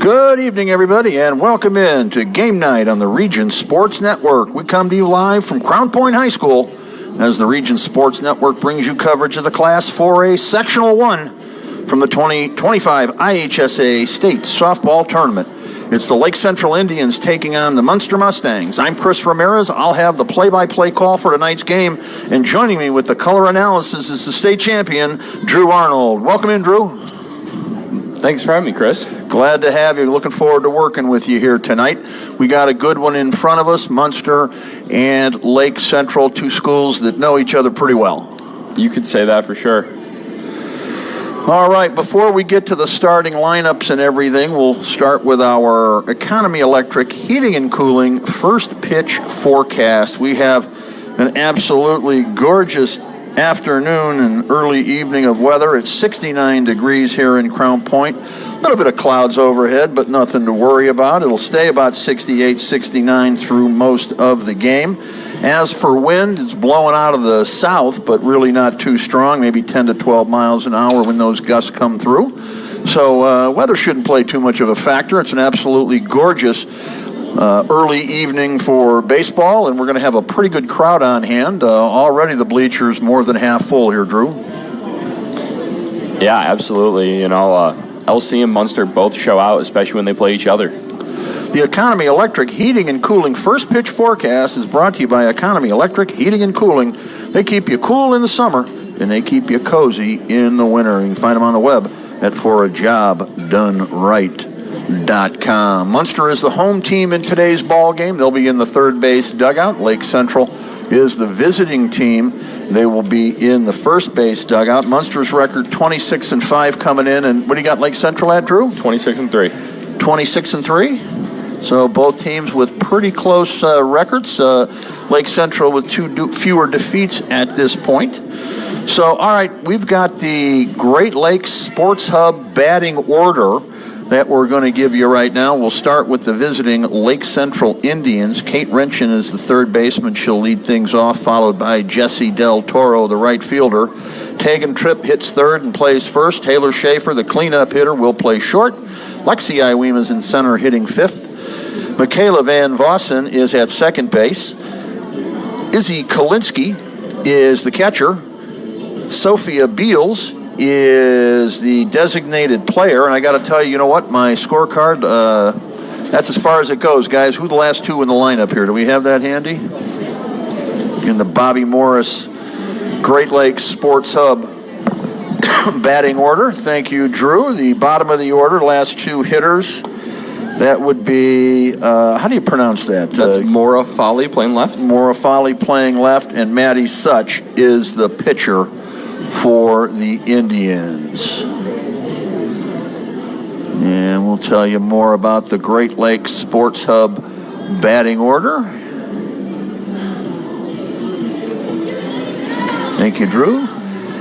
Good evening, everybody, and welcome in to Game Night on the Region Sports Network. We come to you live from Crown Point High School as the Region Sports Network brings you coverage of the Class 4A Sectional 1 from the 2025 IHSA State Softball Tournament. It's the Lake Central Indians taking on the Munster Mustangs. I'm Chris Ramirez. I'll have the play-by-play call for tonight's game, and joining me with the color analysis is the state champion, Drew Arnold. Welcome in, Drew. Thanks for having me, Chris. Glad to have you. Looking forward to working with you here tonight. We got a good one in front of us, Munster and Lake Central, two schools that know each other pretty well. You could say that for sure. All right, before we get to the starting lineups and everything, we'll start with our Economy Electric Heating and Cooling first pitch forecast. We have an absolutely gorgeous afternoon and early evening of weather. It's 69 degrees here in Crown Point. A little bit of clouds overhead, but nothing to worry about. It'll stay about 68, 69 through most of the game. As for wind, it's blowing out of the south, but really not too strong, maybe 10 to 12 miles an hour when those gusts come through. So weather shouldn't play too much of a factor. It's an absolutely gorgeous early evening for baseball, and we're going to have a pretty good crowd on hand. Already the bleachers more than half full here, Drew. Yeah, absolutely. LC and Munster both show out, especially when they play each other. The Economy Electric Heating and Cooling first pitch forecast is brought to you by Economy Electric Heating and Cooling. They keep you cool in the summer, and they keep you cozy in the winter. You can find them on the web at forajobdoneright.com. Munster is the home team in today's ball game. They'll be in the third base dugout. Lake Central is the visiting team. They will be in the first base dugout. Munster's record 26-5 coming in, and what do you got Lake Central at, Drew? 26-3. 26-3. So both teams with pretty close records. Lake Central with two fewer defeats at this point. So, all right, we've got the Great Lakes Sports Hub batting order that we're going to give you right now. We'll start with the visiting Lake Central Indians. Kate Renchin is the third baseman. She'll lead things off, followed by Jessie Del Toro, the right fielder. Tegan Tripp hits third and plays first. Taylor Schaefer, the cleanup hitter, will play short. Lexi Iwema is in center, hitting fifth. Michaela Van Vossen is at second base. Izzy Kalinsky is the catcher. Sophia Beals is the designated player, and I got to tell you, you know what? My scorecard, that's as far as it goes, guys. Who are the last two in the lineup here? Do we have that handy? In the Bobby Morris Great Lakes Sports Hub batting order. Thank you, Drew. The bottom of the order, last two hitters. That would be, how do you pronounce that? That's Maura Folly playing left. Maura Folly playing left, and Maddie Such is the pitcher for the Indians. And we'll tell you more about the Great Lakes Sports Hub batting order. Thank you, Drew.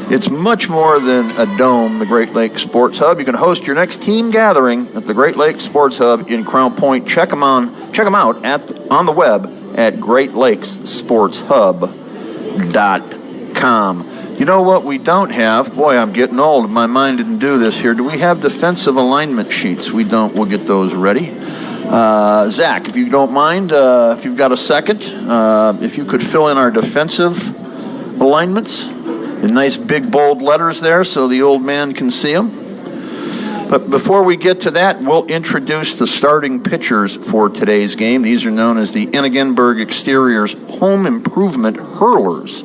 It's much more than a dome, the Great Lakes Sports Hub. You can host your next team gathering at the Great Lakes Sports Hub in Crown Point. Check them out on the web at greatlakessportshub.com. You know what we don't have? Boy, I'm getting old. My mind didn't do this here. Do we have defensive alignment sheets? We don't. We'll get those ready. Zach, if you don't mind, if you've got a second, if you could fill in our defensive alignments in nice big bold letters there so the old man can see them. But before we get to that, we'll introduce the starting pitchers for today's game. These are known as the Enigenberg Exteriors Home Improvement Hurlers.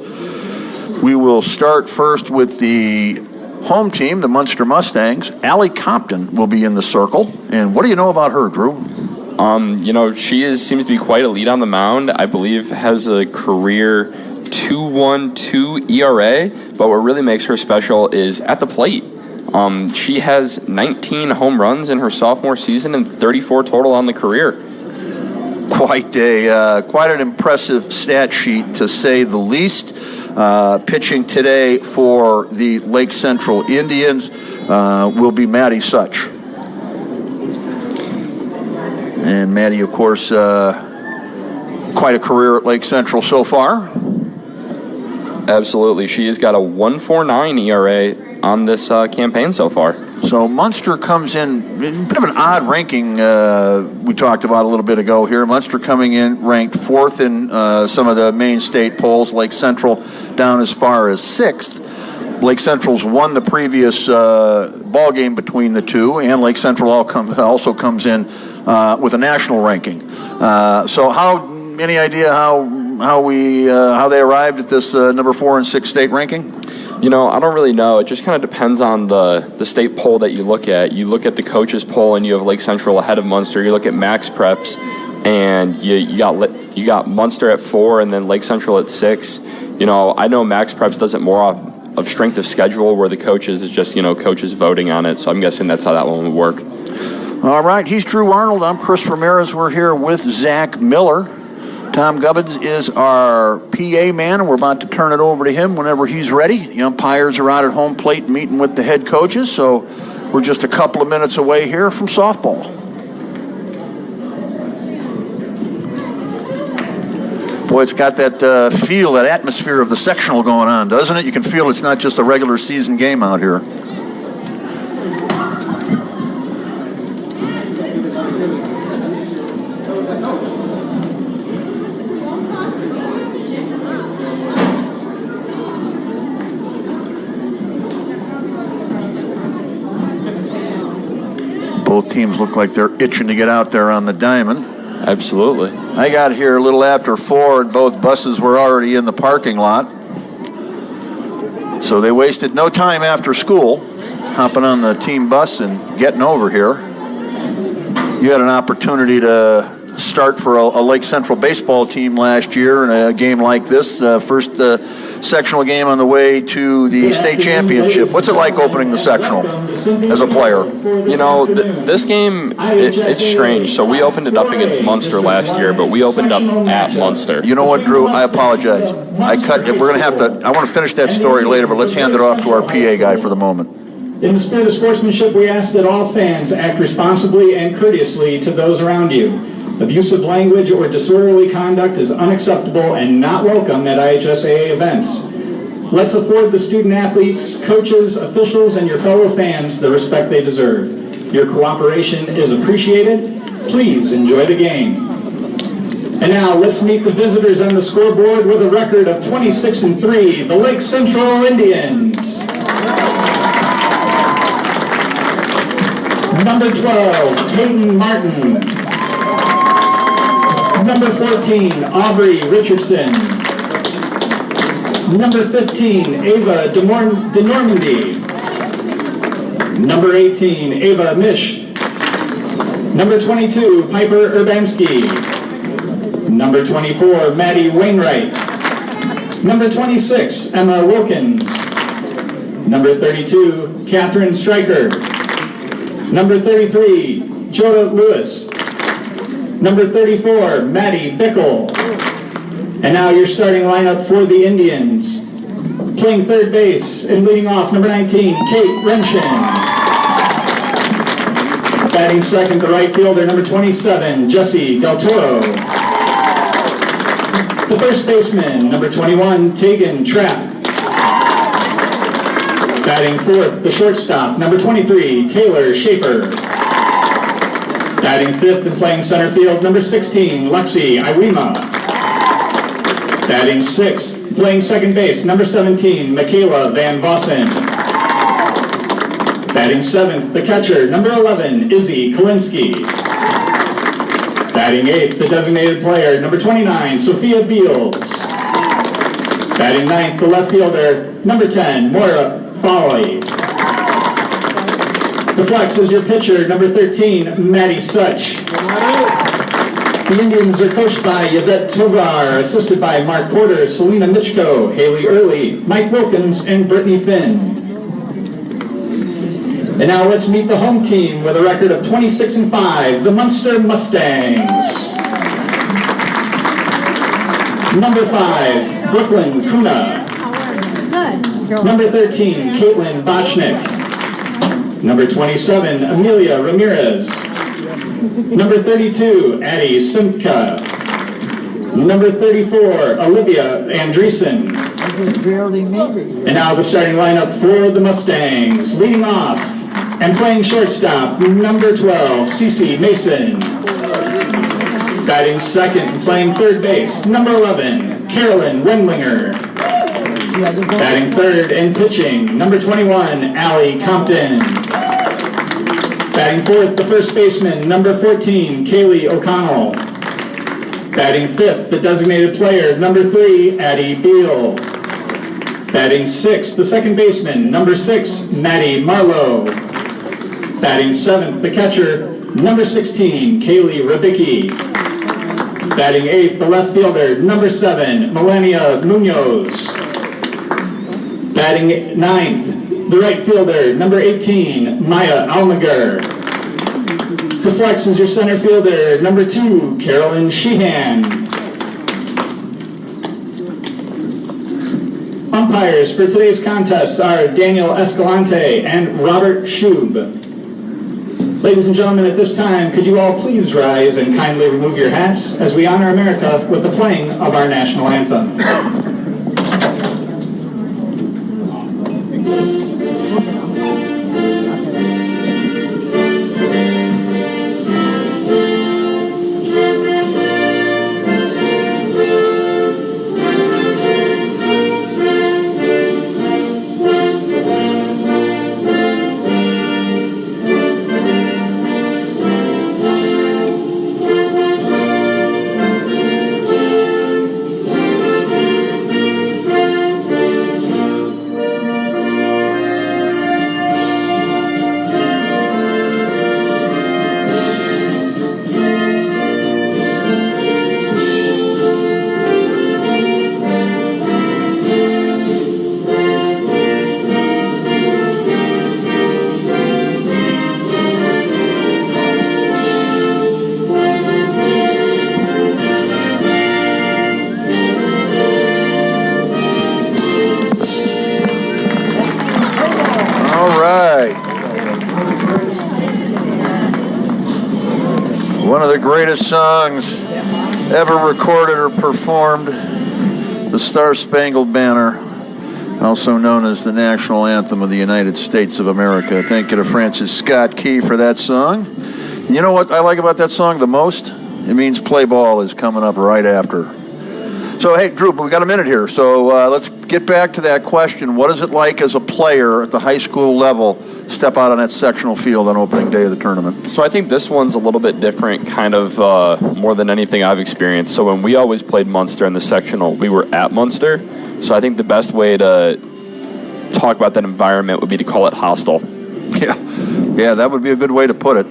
We will start first with the home team, the Munster Mustangs. Allie Compton will be in the circle. And what do you know about her, Drew? She seems to be quite elite on the mound. I believe has a career 2.12 ERA. But what really makes her special is at the plate. She has 19 home runs in her sophomore season and 34 total on the career. Quite an impressive stat sheet, to say the least. Pitching today for the Lake Central Indians will be Maddie Such. And Maddie, of course, quite a career at Lake Central so far. Absolutely. She has got a 1.49 ERA on this campaign so far. So Munster comes in, a bit of an odd ranking we talked about a little bit ago here. Munster coming in ranked 4th in some of the main state polls, Lake Central down as far as 6th. Lake Central's won the previous ball game between the two, and Lake Central also comes in with a national ranking. So any idea how they arrived at this number 4 and 6 state ranking? I don't really know. It just kind of depends on the state poll that you look at. You look at the coaches poll, and you have Lake Central ahead of Munster. You look at Max Preps, and you got Munster at 4, and then Lake Central at 6. I know Max Preps does it more of strength of schedule, where the coaches is just coaches voting on it. So I'm guessing that's how that one would work. All right, he's Drew Arnold. I'm Chris Ramirez. We're here with Zach Miller. Tom Gubbins is our PA man, and we're about to turn it over to him whenever he's ready. The umpires are out at home plate meeting with the head coaches, so we're just a couple of minutes away here from softball. Boy, it's got that feel, that atmosphere of the sectional going on, doesn't it? You can feel it's not just a regular season game out here. Both teams look like they're itching to get out there on the diamond. Absolutely. I got here a little after 4, and both buses were already in the parking lot. So they wasted no time after school hopping on the team bus and getting over here. You had an opportunity to start for a Lake Central baseball team last year in a game like this, first sectional game on the way to the state championship. What's it like opening the sectional as a player? This game, it's strange. So we opened it up against Munster last year, but we opened up at Munster. You know what, Drew? I apologize. We're going to have to, I want to finish that story later, but let's hand it off to our PA guy for the moment. In the spirit of sportsmanship, we ask that all fans act responsibly and courteously to those around you. Abusive language or disorderly conduct is unacceptable and not welcome at IHSAA events. Let's afford the student athletes, coaches, officials, and your fellow fans the respect they deserve. Your cooperation is appreciated. Please enjoy the game. And now let's meet the visitors on the scoreboard with a record of 26-3, the Lake Central Indians. Number 12, Hayden Martin. Number 14, Aubrey Richardson. Number 15, Ava de Normandy. Number 18, Ava Mish. Number 22, Piper Urbanski. Number 24, Maddie Wainwright. Number 26, Emma Wilkins. Number 32, Catherine Stryker. Number 33, Joda Lewis. Number 34, Maddie Bickle. And now your starting lineup for the Indians. Playing third base and leading off, number 19, Kate Renshin. Batting second, the right fielder, number 27, Jesse Del Toro. The first baseman, number 21, Tegan Trapp. Batting fourth, the shortstop, number 23, Taylor Schaefer. Batting fifth and playing center field, number 16, Lexi Iwima. Batting sixth, playing second base, number 17, Michaela Van Vossen. Batting seventh, the catcher, number 11, Izzy Kalinsky. Batting eighth, the designated player, number 29, Sophia Beals. Batting ninth, the left fielder, number 10, Moira Foley. The flex is your pitcher, number 13, Maddie Such. The Indians are coached by Yvette Tovar, assisted by Mark Porter, Selena Mitchko, Haley Early, Mike Wilkins, and Brittany Finn. And now let's meet the home team with a record of 26-5, the Munster Mustangs. Number 5, Brooklyn Kuna. Number 13, Caitlin Bochnick. Number 27, Amelia Ramirez. Number 32, Addie Simka. Number 34, Olivia Andreessen. And now the starting lineup for the Mustangs. Leading off, And playing shortstop, number 12, Cece Mason. Batting second and playing third base, number 11, Carolyn Wendlinger. Batting third and pitching, number 21, Allie Compton. Batting fourth, the first baseman, number 14, Kaylee O'Connell. Batting fifth, the designated player, number 3, Addie Beal. Batting sixth, the second baseman, number 6, Maddie Marlowe. Batting seventh, the catcher, number 16, Kaylee Rabicki. Batting eighth, the left fielder, number 7, Melania Munoz. Batting ninth, the right fielder, number 18, Maya Almager. To flex is your center fielder, number 2, Carolyn Sheehan. Umpires for today's contest are Daniel Escalante and Robert Schub. Ladies and gentlemen, at this time, could you all please rise and kindly remove your hats as we honor America with the playing of our national anthem. One of the greatest songs ever recorded or performed, the Star-Spangled Banner, also known as the national anthem of the United States of America. Thank you to Francis Scott Key for that song. You know what I like about that song the most? It means play ball is coming up right after. So, hey, Drew, we got a minute here. So let's get back to that question. What is it like as a player at the high school level step out on that sectional field on opening day of the tournament? So I think this one's a little bit different, kind of more than anything I've experienced. So when we always played Munster in the sectional, we were at Munster. So I think the best way to talk about that environment would be to call it hostile. Yeah, that would be a good way to put it.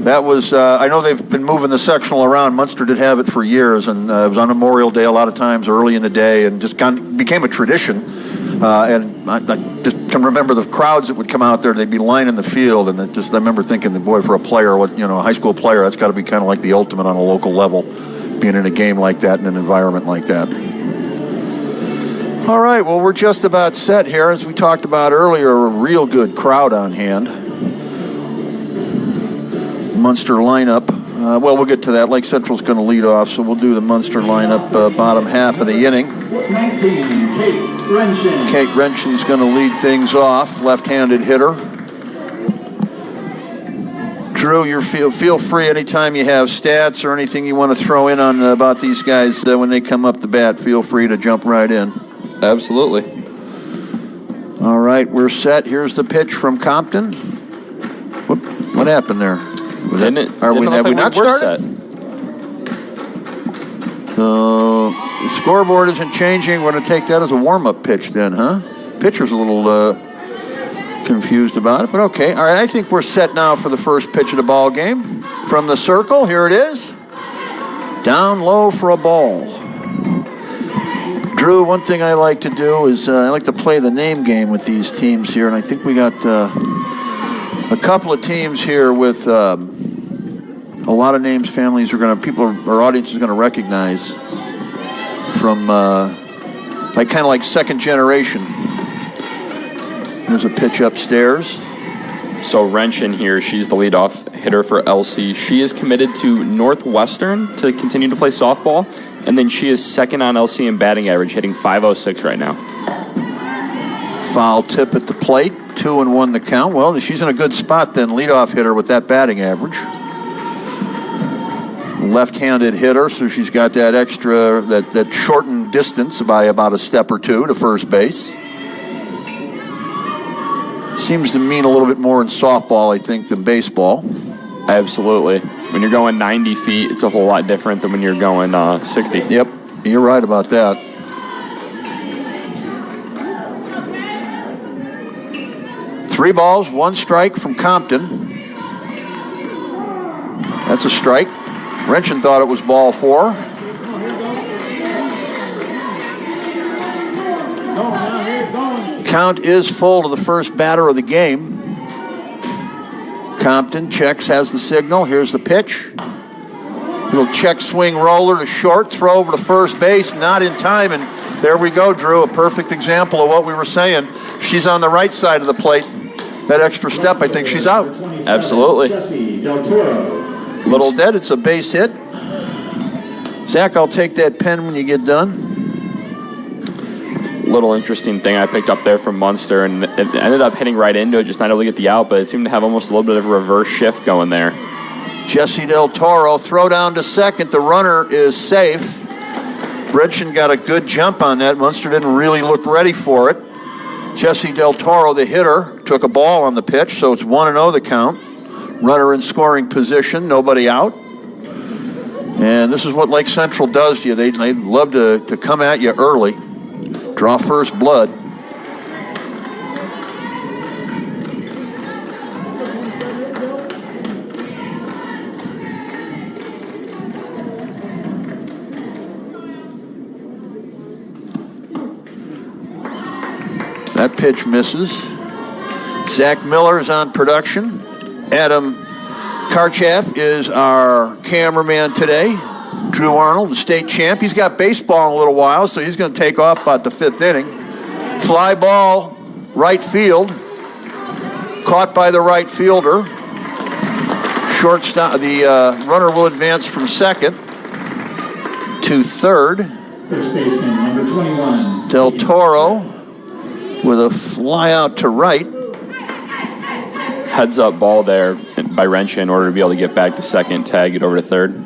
That was, I know they've been moving the sectional around. Munster did have it for years, and it was on Memorial Day a lot of times early in the day, and just kind of became a tradition. And I just can remember the crowds that would come out there. They'd be lining the field, and I remember thinking, boy, for a player, a high school player, that's got to be kind of like the ultimate on a local level, being in a game like that in an environment like that. All right, well, we're just about set here. As we talked about earlier, a real good crowd on hand. Munster lineup. We'll get to that. Lake Central's going to lead off, so we'll do the Munster lineup bottom half of the inning. 19, Kate Renshin. Kate Renshin's going to lead things off, left-handed hitter. Drew, you feel free anytime you have stats or anything you want to throw in on about these guys when they come up to bat. Feel free to jump right in. Absolutely. All right, we're set. Here's the pitch from Compton. What happened there? Have we not started? So the scoreboard isn't changing. We're going to take that as a warm-up pitch then, huh? Pitcher's a little confused about it, but okay. All right, I think we're set now for the first pitch of the ball game. From the circle, here it is. Down low for a ball. Drew, one thing I like to do is I like to play the name game with these teams here, and I think we got a couple of teams here with a lot of names, families our audience is going to recognize from like second generation. There's a pitch upstairs. So Renshin here, she's the leadoff hitter for LC. She is committed to Northwestern to continue to play softball, and then she is second on LC in batting average, hitting .506 right now. Foul tip at the plate, 2-1 the count. Well, she's in a good spot then, leadoff hitter with that batting average. Left-handed hitter, so she's got that extra, that shortened distance by about a step or two to first base. Seems to mean a little bit more in softball, I think, than baseball. Absolutely. When you're going 90 feet, it's a whole lot different than when you're going 60. Yep, you're right about that. Three balls, one strike from Compton. That's a strike. Wrenchen thought it was ball 4. Count is full to the first batter of the game. Compton checks, has the signal. Here's the pitch. Little check swing roller to short, throw over to first base, not in time, and there we go, Drew. A perfect example of what we were saying. She's on the right side of the plate. That extra step, I think she's out. Absolutely. Instead, it's a base hit. Zach, I'll take that pen when you get done. Little interesting thing I picked up there from Munster, and it ended up hitting right into it, just not able to get the out, but it seemed to have almost a little bit of a reverse shift going there. Jesse Del Toro, throw down to second. The runner is safe. Bridgen got a good jump on that. Munster didn't really look ready for it. Jesse Del Toro, the hitter, took a ball on the pitch, so it's 1-0 the count. Runner in scoring position, nobody out. And this is what Lake Central does to you. They love to come at you early. Draw first blood. That pitch misses. Zach Miller is on production. Adam Karchaff is our cameraman today. Drew Arnold, the state champ. He's got baseball in a little while, so he's going to take off about the 5th inning. Fly ball, right field. Caught by the right fielder. Shortstop. The runner will advance from second to third. First baseman, number 21. Del Toro with a fly out to right. Heads up ball there by Wrenchen in order to be able to get back to second, tag it over to third.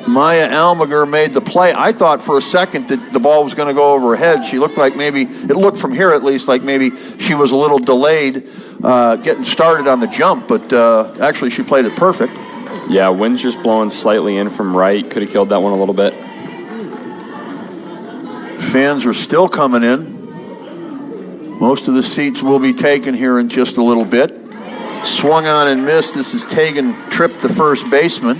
Maya Almager made the play. I thought for a second that the ball was going to go over her head. She looked like maybe, it looked from here at least, like maybe she was a little delayed getting started on the jump, but actually she played it perfect. Yeah, wind's just blowing slightly in from right. Could have killed that one a little bit. Fans are still coming in. Most of the seats will be taken here in just a little bit. Swung on and missed. This is Tegan Tripp, the first baseman.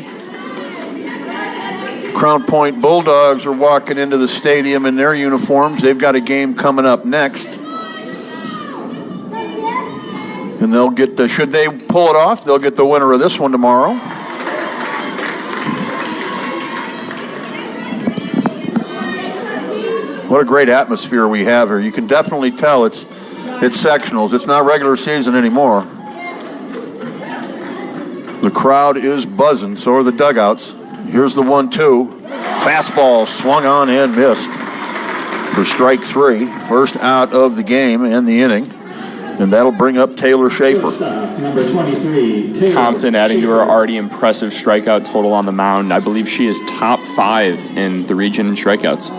Crown Point Bulldogs are walking into the stadium in their uniforms. They've got a game coming up next. And they'll get the, should they pull it off, they'll get the winner of this one tomorrow. What a great atmosphere we have here. You can definitely tell it's sectionals. It's not regular season anymore. The crowd is buzzing, so are the dugouts. Here's the 1-2. Fastball swung on and missed for strike 3. First out of the game and the inning. And that'll bring up Taylor Schaefer. Number 23. Compton adding to her already impressive strikeout total on the mound. I believe she is top 5 in the region in strikeouts.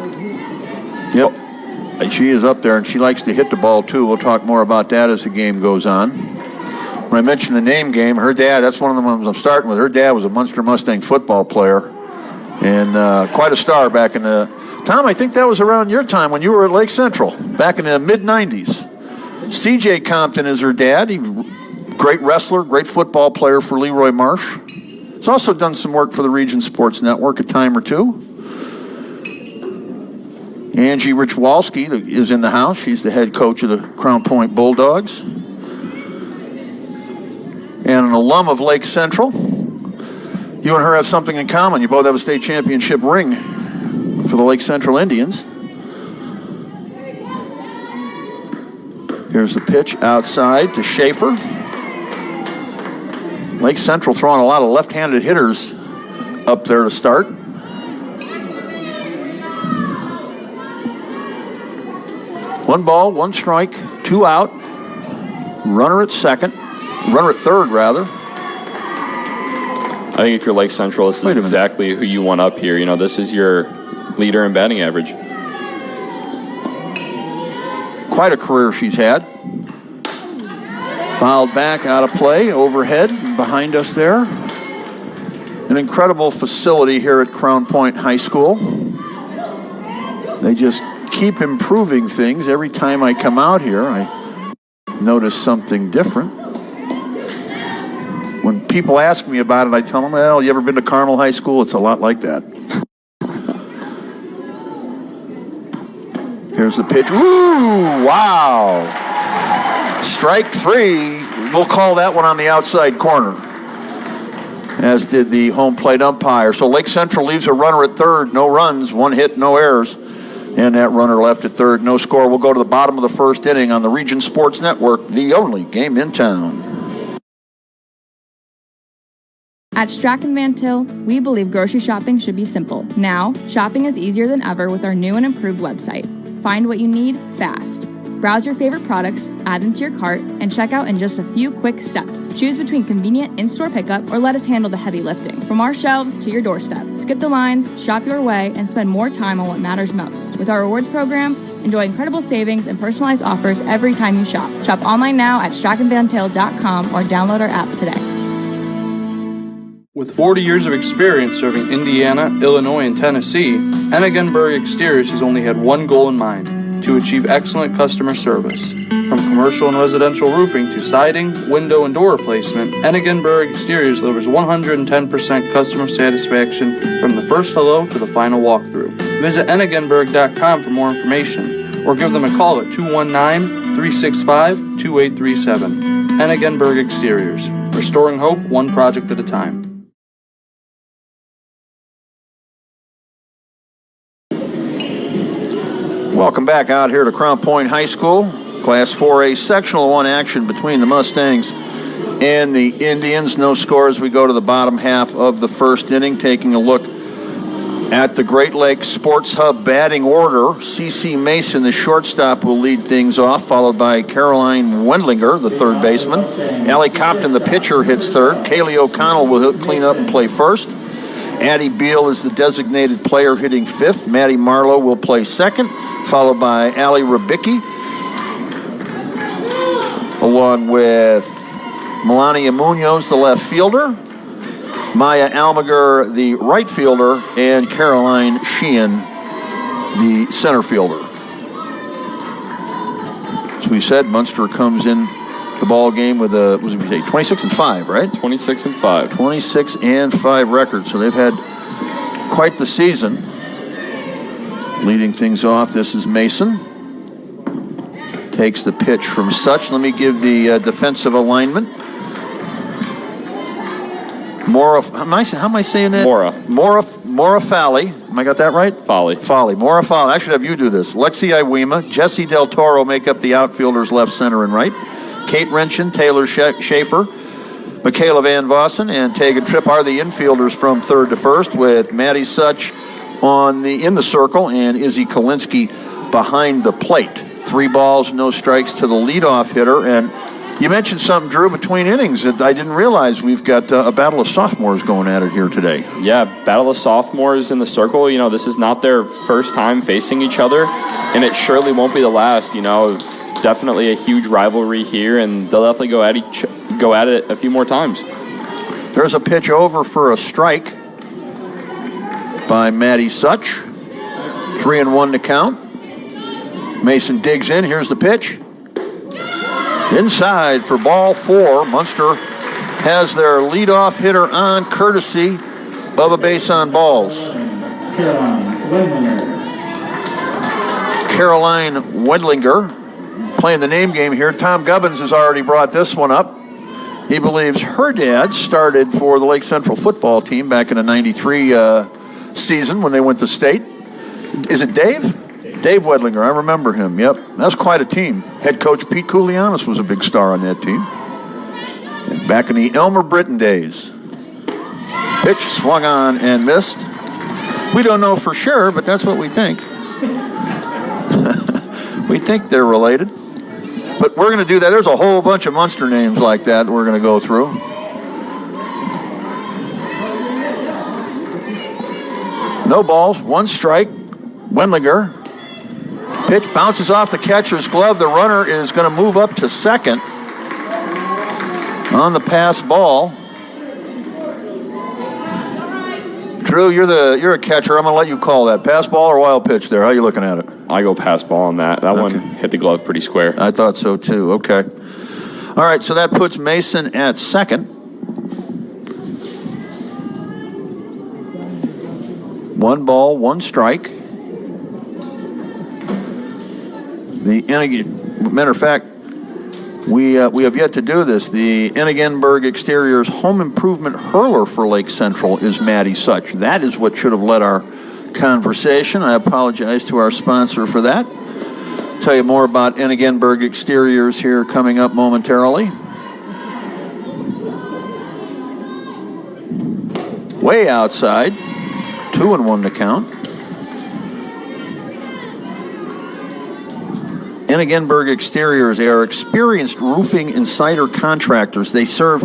Yep. She is up there, and she likes to hit the ball, too. We'll talk more about that as the game goes on. When I mentioned the name game, her dad, that's one of the ones I'm starting with. Her dad was a Munster Mustang football player and quite a star back in the... Tom, I think that was around your time when you were at Lake Central, back in the mid-'90s. C.J. Compton is her dad. He great wrestler, great football player for Leroy Marsh. He's also done some work for the Region Sports Network a time or two. Angie Richwalski is in the house. She's the head coach of the Crown Point Bulldogs. And an alum of Lake Central. You and her have something in common. You both have a state championship ring for the Lake Central Indians. Here's the pitch outside to Schaefer. Lake Central throwing a lot of left-handed hitters up there to start. One ball, one strike, 2 2 out. Runner at third, rather. I think if you're Lake Central, this is exactly who you want up here. You know, this is your leader in batting average. Quite a career she's had. Fouled back, out of play, overhead, behind us there. An incredible facility here at Crown Point High School. They just keep improving things. Every time I come out here, I notice something different. When people ask me about it, I tell them, well, you ever been to Carmel High School? It's a lot like that. Here's the pitch. Woo! Wow! Strike 3. We'll call that one on the outside corner, as did the home plate umpire. So Lake Central leaves a runner at third. No runs, 1 hit, no errors. And that runner left at third. No score. We'll go to the bottom of the first inning on the Region Sports Network, the only game in town. At Strachan Van Til, we believe grocery shopping should be simple. Now, shopping is easier than ever with our new and improved website. Find what you need fast. Browse your favorite products, add them to your cart, and check out in just a few quick steps. Choose between convenient in-store pickup or let us handle the heavy lifting. From our shelves to your doorstep, skip the lines, shop your way, and spend more time on what matters most. With our rewards program, enjoy incredible savings and personalized offers every time you shop. Shop online now at strachanvantil.com or download our app today. With 40 years of experience serving Indiana, Illinois, and Tennessee, Ennigenberg Exteriors has only had one goal in mind: to achieve excellent customer service. From commercial and residential roofing to siding, window, and door replacement, Ennigenberg Exteriors delivers 110% customer satisfaction from the first hello to the final walkthrough. Visit Ennigenberg.com for more information or give them a call at 219-365-2837. Ennigenberg Exteriors, restoring hope one project at a time. Welcome back out here to Crown Point High School. Class 4A Sectional 1 action between the Mustangs and the Indians. No score as we go to the bottom half of the first inning. Taking a look at the Great Lakes Sports Hub batting order. C.C. Mason, the shortstop, will lead things off, followed by Caroline Wendlinger, the third baseman. Allie Copton, the pitcher, hits third. Kaylee O'Connell will clean up and play first. Addie Beal is the designated player hitting fifth. Maddie Marlowe will play second, followed by Allie Rabicki, along with Melania Munoz, the left fielder, Maya Almager, the right fielder, and Caroline Sheehan, the center fielder. As we said, Munster comes in the ball game with a, what did we say, 26-5, right? 26-5. 26-5 record. So they've had quite the season. Leading things off, this is Mason. Takes the pitch from Such. Let me give the defensive alignment. How am I saying that? Mora Fally. Am I got that right? Folly. Mora Fally. I should have you do this. Lexi Iwema, Jesse Del Toro make up the outfielders left, center, and right. Kate Renshin, Taylor Schaefer, Michaela Van Vossen, and Tegan Tripp are the infielders from third to first, with Maddie Such in the circle and Izzy Kalinsky behind the plate. 3 balls, no strikes to the leadoff hitter. And you mentioned something, Drew, between innings that I didn't realize. We've got a battle of sophomores going at it here today. Yeah, battle of sophomores in the circle. You know, this is not their first time facing each other, and it surely won't be the last. You know, definitely a huge rivalry here, and they'll definitely go at it a few more times. There's a pitch over for a strike by Maddie Such. 3-1 to count. Mason digs in. Here's the pitch. Inside for ball 4. Munster has their leadoff hitter on, courtesy of a base on balls. Caroline Wendlinger playing the name game here. Tom Gubbins has already brought this one up. He believes her dad started for the Lake Central football team back in the 93 season when they went to state. Is it Dave? Dave Wedlinger, I remember him. Yep, that was quite a team. Head coach Pete Koulianos was a big star on that team. And back in the Elmer Britton days. Pitch swung on and missed. We don't know for sure, but that's what we think. We think they're related. But we're going to do that. There's a whole bunch of Munster names like that we're going to go through. No balls, 1 strike. Wendlinger. Pitch bounces off the catcher's glove. The runner is going to move up to second on the pass ball. Drew, you're a catcher. I'm going to let you call that. Pass ball or wild pitch there? How are you looking at it? I go pass ball on that. That one hit the glove pretty square. I thought so too. Okay. All right, so that puts Mason at second. 1 ball, 1 strike. Matter of fact, we have yet to do this. The Enigenberg Exteriors Home Improvement Hurler for Lake Central is Maddie Such. That is what should have led our conversation. I apologize to our sponsor for that. Tell you more about Enigenberg Exteriors here coming up momentarily. Way outside, 2-1 to count. Enigenberg Exteriors, they are experienced roofing and siding contractors. They serve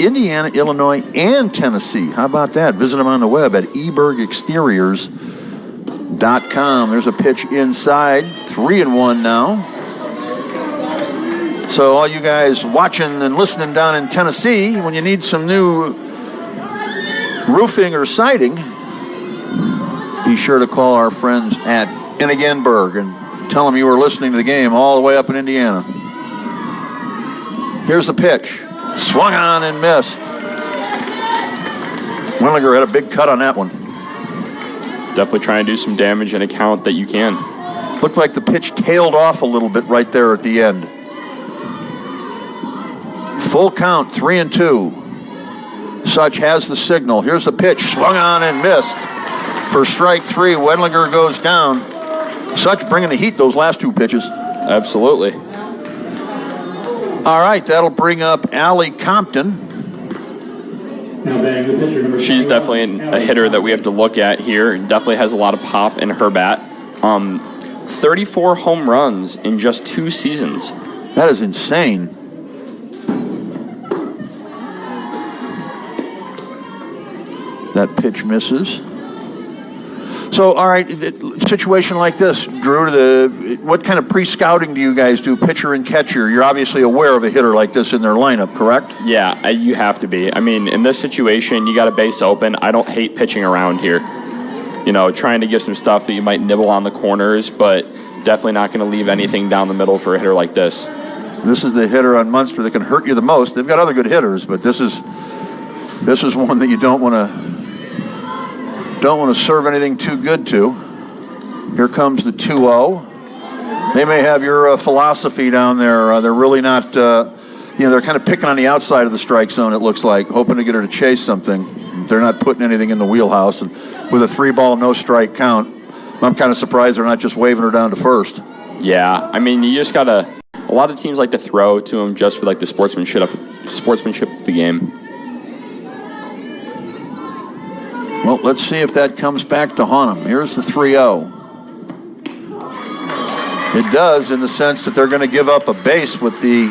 Indiana, Illinois, and Tennessee. How about that? Visit them on the web at ebergexteriors.com. There's a pitch inside, 3-1 now. So all you guys watching and listening down in Tennessee, when you need some new roofing or siding, be sure to call our friends at Enigenberg and tell them you were listening to the game all the way up in Indiana. Here's the pitch. Swung on and missed. Wendlinger had a big cut on that one. Definitely trying to do some damage in a count that you can. Looked like the pitch tailed off a little bit right there at the end. Full count, 3-2. Such has the signal. Here's the pitch. Swung on and missed. For strike 3, Wendlinger goes down. Such bringing the heat those last 2 pitches. Absolutely. All right, that'll bring up Allie Compton. She's definitely a hitter that we have to look at here. Definitely has a lot of pop in her bat. 34 home runs in just 2 seasons. That is insane. That pitch misses. So, all right, situation like this, Drew, what kind of pre-scouting do you guys do, pitcher and catcher? You're obviously aware of a hitter like this in their lineup, correct? Yeah, you have to be. I mean, in this situation, you got a base open. I don't hate pitching around here. You know, trying to give some stuff that you might nibble on the corners, but definitely not going to leave anything down the middle for a hitter like this. This is the hitter on Munster that can hurt you the most. They've got other good hitters, but this is one that you don't want to serve anything too good to. Here comes the 2-0. They may have your philosophy down there. They're really not, they're kind of picking on the outside of the strike zone, it looks like, hoping to get her to chase something. They're not putting anything in the wheelhouse. And with a 3-ball, no strike count, I'm kind of surprised they're not just waving her down to first. Yeah, I mean, you just got to, a lot of teams like to throw to them just for like the sportsmanship of the game. Well, let's see if that comes back to haunt them. Here's the 3-0. It does, in the sense that they're going to give up a base with the...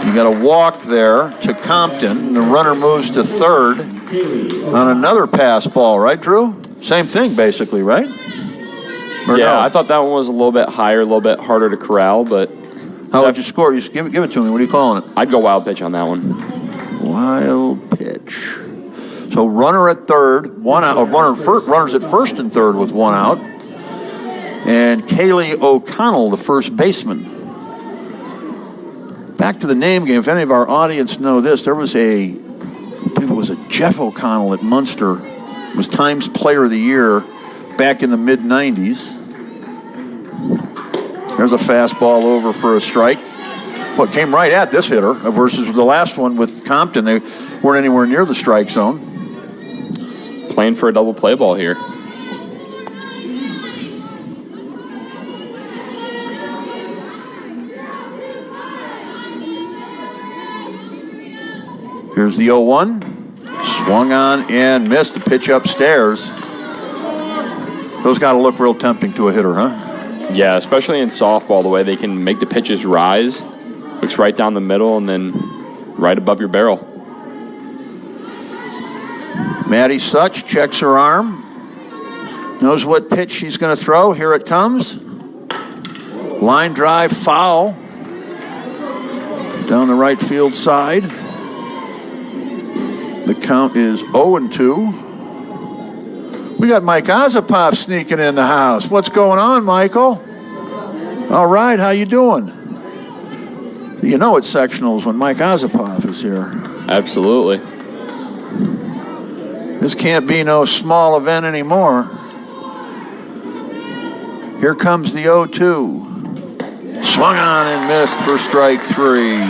You got a walk there to Compton. The runner moves to third on another pass ball, right, Drew? Same thing, basically, right? Or yeah, no? I thought that one was a little bit higher, a little bit harder to corral, but... How would you score? You give it to me. What are you calling it? I'd go wild pitch on that one. Wild pitch. So runner at third, 1 out. Runners at first and third with 1 out. And Kaylee O'Connell, the first baseman. Back to the name game. If any of our audience know this, there was I believe it was a Jeff O'Connell at Munster. It was Times Player of the Year back in the mid-'90s. There's a fastball over for a strike. Well, it came right at this hitter versus the last one with Compton. They weren't anywhere near the strike zone. Playing for a double play ball here. Here's the 0-1. Swung on and missed the pitch upstairs. Those got to look real tempting to a hitter, huh? Yeah, especially in softball, the way they can make the pitches rise. Looks right down the middle and then right above your barrel. Maddie Such checks her arm. Knows what pitch she's going to throw. Here it comes. Line drive foul. Down the right field side. The count is 0-2. We got Mike Ozapov sneaking in the house. What's going on, Michael? All right, how you doing? You know it's sectionals when Mike Ozapov is here. Absolutely. This can't be no small event anymore. Here comes the 0-2. Swung on and missed for strike 3.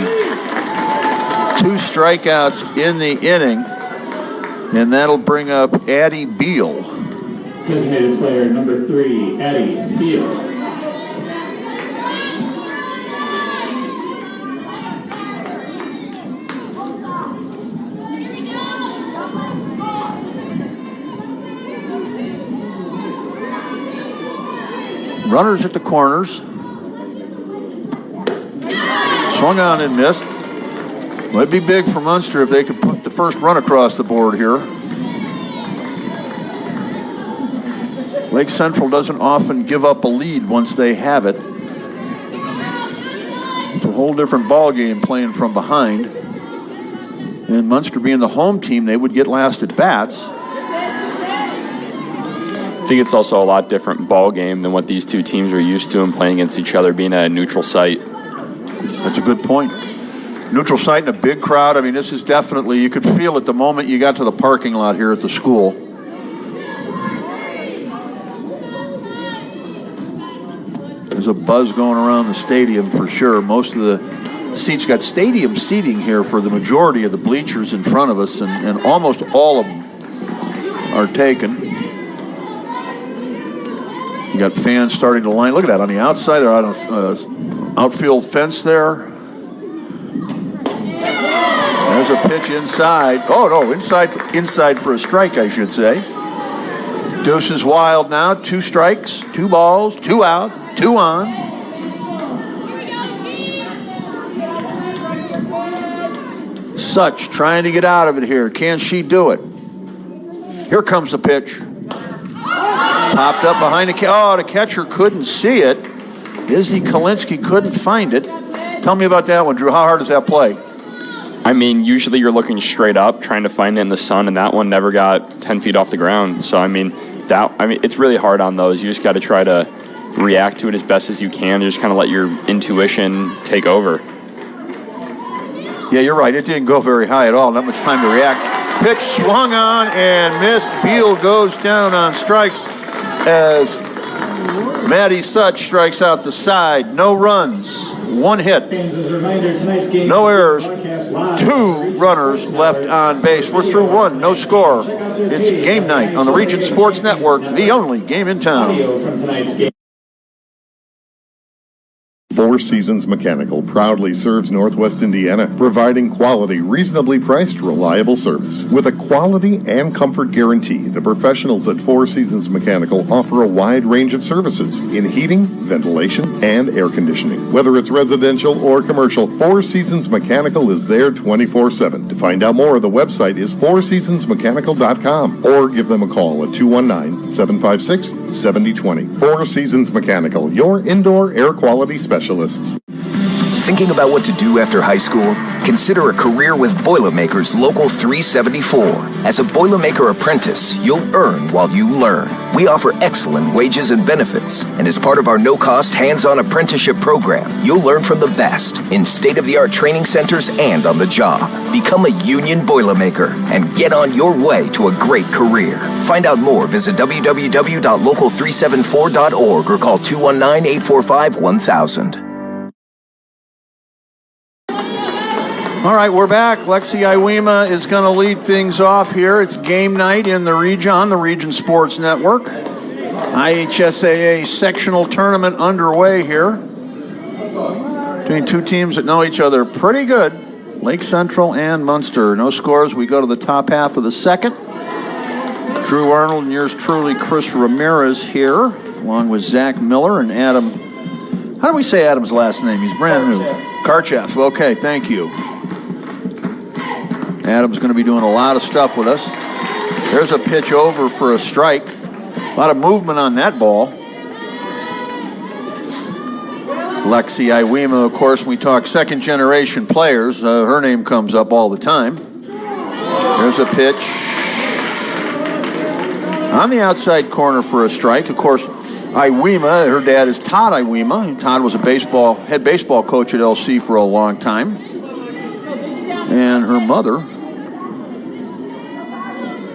2 strikeouts in the inning, and that'll bring up Addie Beal. Designated player number 3, Addie Beal. Runners at the corners. Swung on and missed. Would be big for Munster if they could put the first run across the board here. Lake Central doesn't often give up a lead once they have it. It's a whole different ball game playing from behind. And Munster being the home team, they would get last at bats. I think it's also a lot different ball game than what these two teams are used to and playing against each other, being at a neutral site. That's a good point. Neutral site and a big crowd. I mean, this is definitely, you could feel it the moment you got to the parking lot here at the school. There's a buzz going around the stadium for sure. Most of the seats got stadium seating here for the majority of the bleachers in front of us, and almost all of them are taken. You got fans starting to line. Look at that on the outside. They're out on outfield fence there. There's a pitch inside. Oh, no, inside for a strike, I should say. Deuce is wild now. 2 strikes, 2 balls, 2 out, 2 on. Such trying to get out of it here. Can she do it? Here comes the pitch. Popped up behind the catcher. Oh, the catcher couldn't see it. Izzy Kalinsky couldn't find it. Tell me about that one, Drew. How hard does that play? I mean, usually you're looking straight up, trying to find it in the sun, and that one never got 10 feet off the ground. So, I mean, it's really hard on those. You just got to try to react to it as best as you can. Just kind of let your intuition take over. Yeah, you're right. It didn't go very high at all. Not much time to react. Pitch swung on and missed. Beal goes down on strikes as Maddie Such strikes out the side. No runs. 1 hit. No errors. 2 runners left on base. We're through 1. No score. It's game night on the Region Sports Network, the only game in town. Four Seasons Mechanical proudly serves Northwest Indiana, providing quality, reasonably priced, reliable service. With a quality and comfort guarantee, the professionals at Four Seasons Mechanical offer a wide range of services in heating, ventilation, and air conditioning. Whether it's residential or commercial, Four Seasons Mechanical is there 24/7. To find out more, the website is fourseasonsmechanical.com or give them a call at 219-756-7020. Four Seasons Mechanical, your indoor air quality specialist. Thinking about what to do after high school? Consider a career with Boilermakers Local 374. As a Boilermaker apprentice, you'll earn while you learn. We offer excellent wages and benefits, and as part of our no-cost hands-on apprenticeship program, you'll learn from the best in state-of-the-art training centers and on the job. Become a union Boilermaker and get on your way to a great career. Find out more, visit www.local374.org or call 219-845-1000. All right, we're back. Lexi Iwema is going to lead things off here. It's game night in the region on the Region Sports Network. IHSAA sectional tournament underway here between 2 teams that know each other pretty good, Lake Central and Munster. No scores. We go to the top half of the second. Drew Arnold and yours truly, Chris Ramirez here along with Zach Miller and Adam. How do we say Adam's last name? He's brand new. Karchef. Okay, thank you. Adam's going to be doing a lot of stuff with us. There's a pitch over for a strike. A lot of movement on that ball. Lexi Iwema, of course, when we talk second-generation players, her name comes up all the time. There's a pitch on the outside corner for a strike. Of course, Iwema, her dad is Todd Iwema. Todd was a head baseball coach at LC for a long time. And her mother,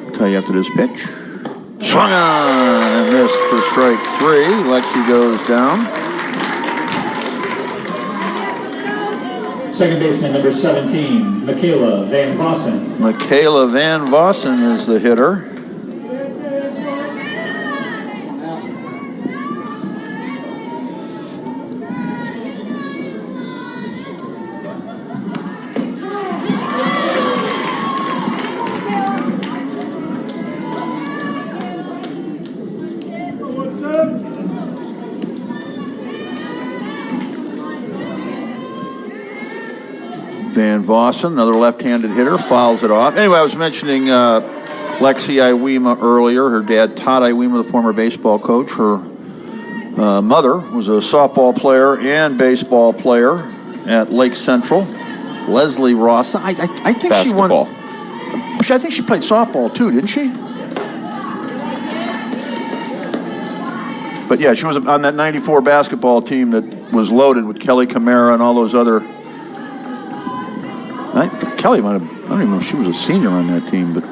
I'll tell you after this pitch. Swung on and missed for strike 3. Lexi goes down. Second baseman number 17, Michaela Van Vossen. Michaela Van Vossen is the hitter. Van Vossen, another left-handed hitter, fouls it off. Anyway, I was mentioning Lexi Iwema earlier. Her dad, Todd Iwema, the former baseball coach. Her mother was a softball player and baseball player at Lake Central. Leslie Ross. I think basketball. She won. I think she played softball too, didn't she? But yeah, she was on that '94 basketball team that was loaded with Kelly Camara and all those other. Kelly might have, I don't even know if she was a senior on that team, but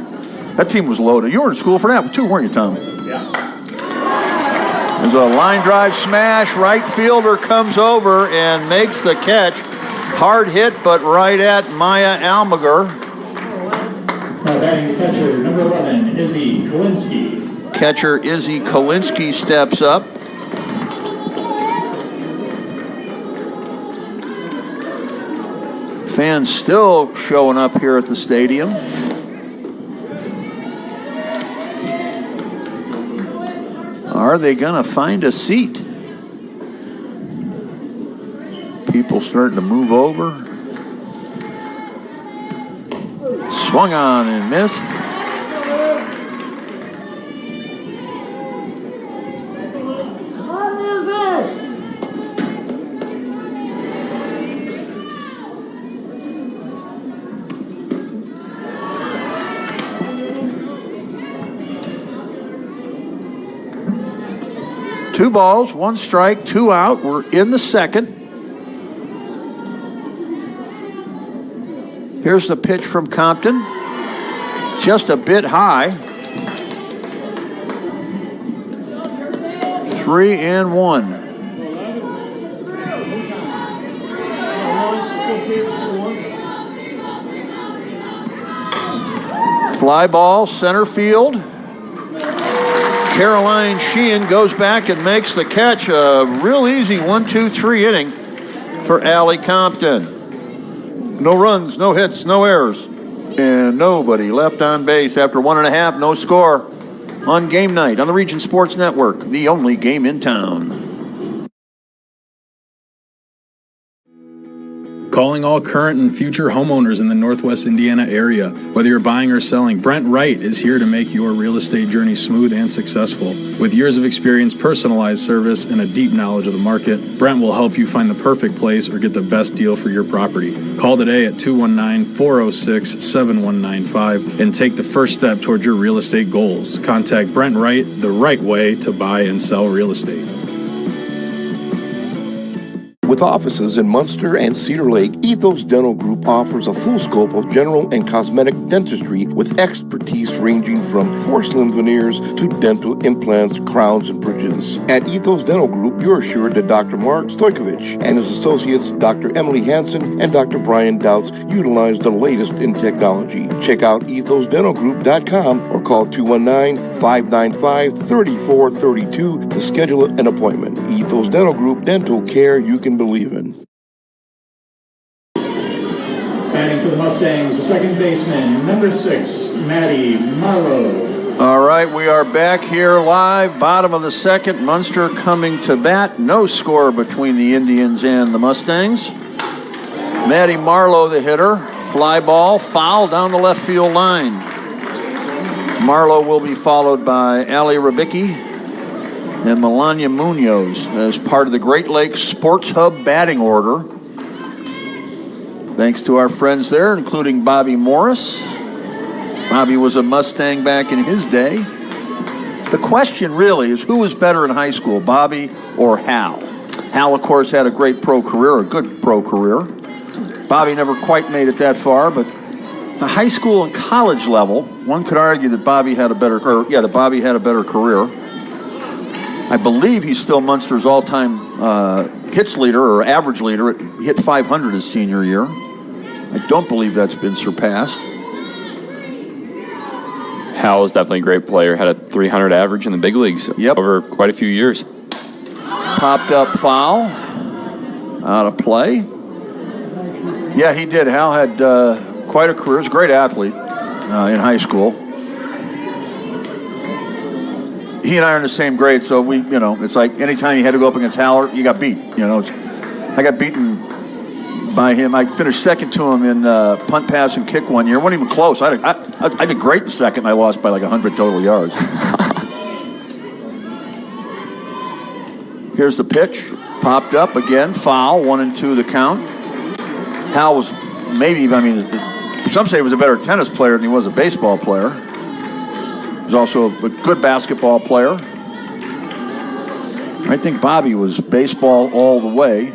that team was loaded. You were in school for that too, weren't you, Tom? Yeah. There's a line drive smash. Right fielder comes over and makes the catch. Hard hit, but right at Maya Almager. Now batting catcher number 11, Izzy Kalinsky. Catcher Izzy Kalinsky steps up. Fans still showing up here at the stadium. Are they going to find a seat? People starting to move over. Swung on and missed. Two balls, one strike, two out. We're in the second. Here's the pitch from Compton. Just a bit high. 3-1. Fly ball, center field. Caroline Sheehan goes back and makes the catch. A real easy 1-2-3 inning for Allie Compton. No runs, no hits, no errors, and nobody left on base after 1.5, no score on game night on the Region Sports Network, the only game in town. Calling all current and future homeowners in the Northwest Indiana area. Whether you're buying or selling, Brent Wright is here to make your real estate journey smooth and successful. With years of experience, personalized service, and a deep knowledge of the market, Brent will help you find the perfect place or get the best deal for your property. Call today at 219-406-7195 and take the first step towards your real estate goals. Contact Brent Wright, the right way to buy and sell real estate. With offices in Munster and Cedar Lake, Ethos Dental Group offers a full scope of general and cosmetic dentistry with expertise ranging from porcelain veneers to dental implants, crowns, and bridges. At Ethos Dental Group, you're assured that Dr. Mark Stojkovic and his associates, Dr. Emily Hansen and Dr. Brian Douts, utilize the latest in technology. Check out ethosdentalgroup.com or call 219-595-3432 to schedule an appointment. Ethos Dental Group, dental care you can believe in. Batting for the Mustangs, second baseman, number 6, Maddie Marlowe. All right, we are back here live, bottom of the second. Munster coming to bat. No score between the Indians and the Mustangs. Matty Marlowe, the hitter. Fly ball, foul down the left field line. Marlowe will be followed by Ali Rabicki and Melania Munoz as part of the Great Lakes Sports Hub batting order. Thanks to our friends there, including Bobby Morris. Bobby was a Mustang back in his day. The question really is, who was better in high school, Bobby or Hal? Hal, of course, had a great pro career, a good pro career. Bobby never quite made it that far, but the high school and college level, one could argue that Bobby had a better career. I believe he's still Munster's all-time hits leader or average leader. He hit 500 his senior year. I don't believe that's been surpassed. Hal is definitely a great player. Had a 300 average in the big leagues over quite a few years. Popped up foul. Out of play. Yeah, he did. Hal had quite a career. He was a great athlete in high school. He and I are in the same grade, so it's like anytime you had to go up against Hal, you got beat. I got beaten by him. I finished second to him in punt, pass, and kick one year. It wasn't even close. I did great in second. I lost by like 100 total yards. Here's the pitch. Popped up again. Foul. 1-2 the count. Hal was some say he was a better tennis player than he was a baseball player. He was also a good basketball player. I think Bobby was baseball all the way.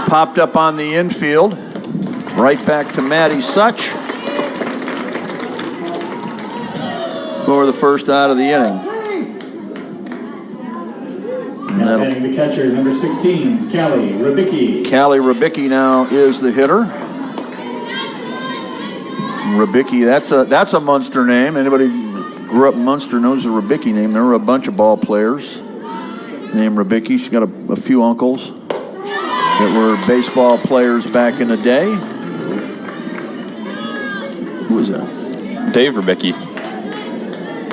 Popped up on the infield. Right back to Matty Such for the first out of the inning. Now batting the catcher, number 16, Callie Rabicki. Callie Rabicki now is the hitter. Rabicki, that's a Munster name. Anybody who grew up in Munster knows the Rabicki name. There were a bunch of ball players named Rabicki. She's got a few uncles that were baseball players back in the day. Who was that? Dave Rabicki.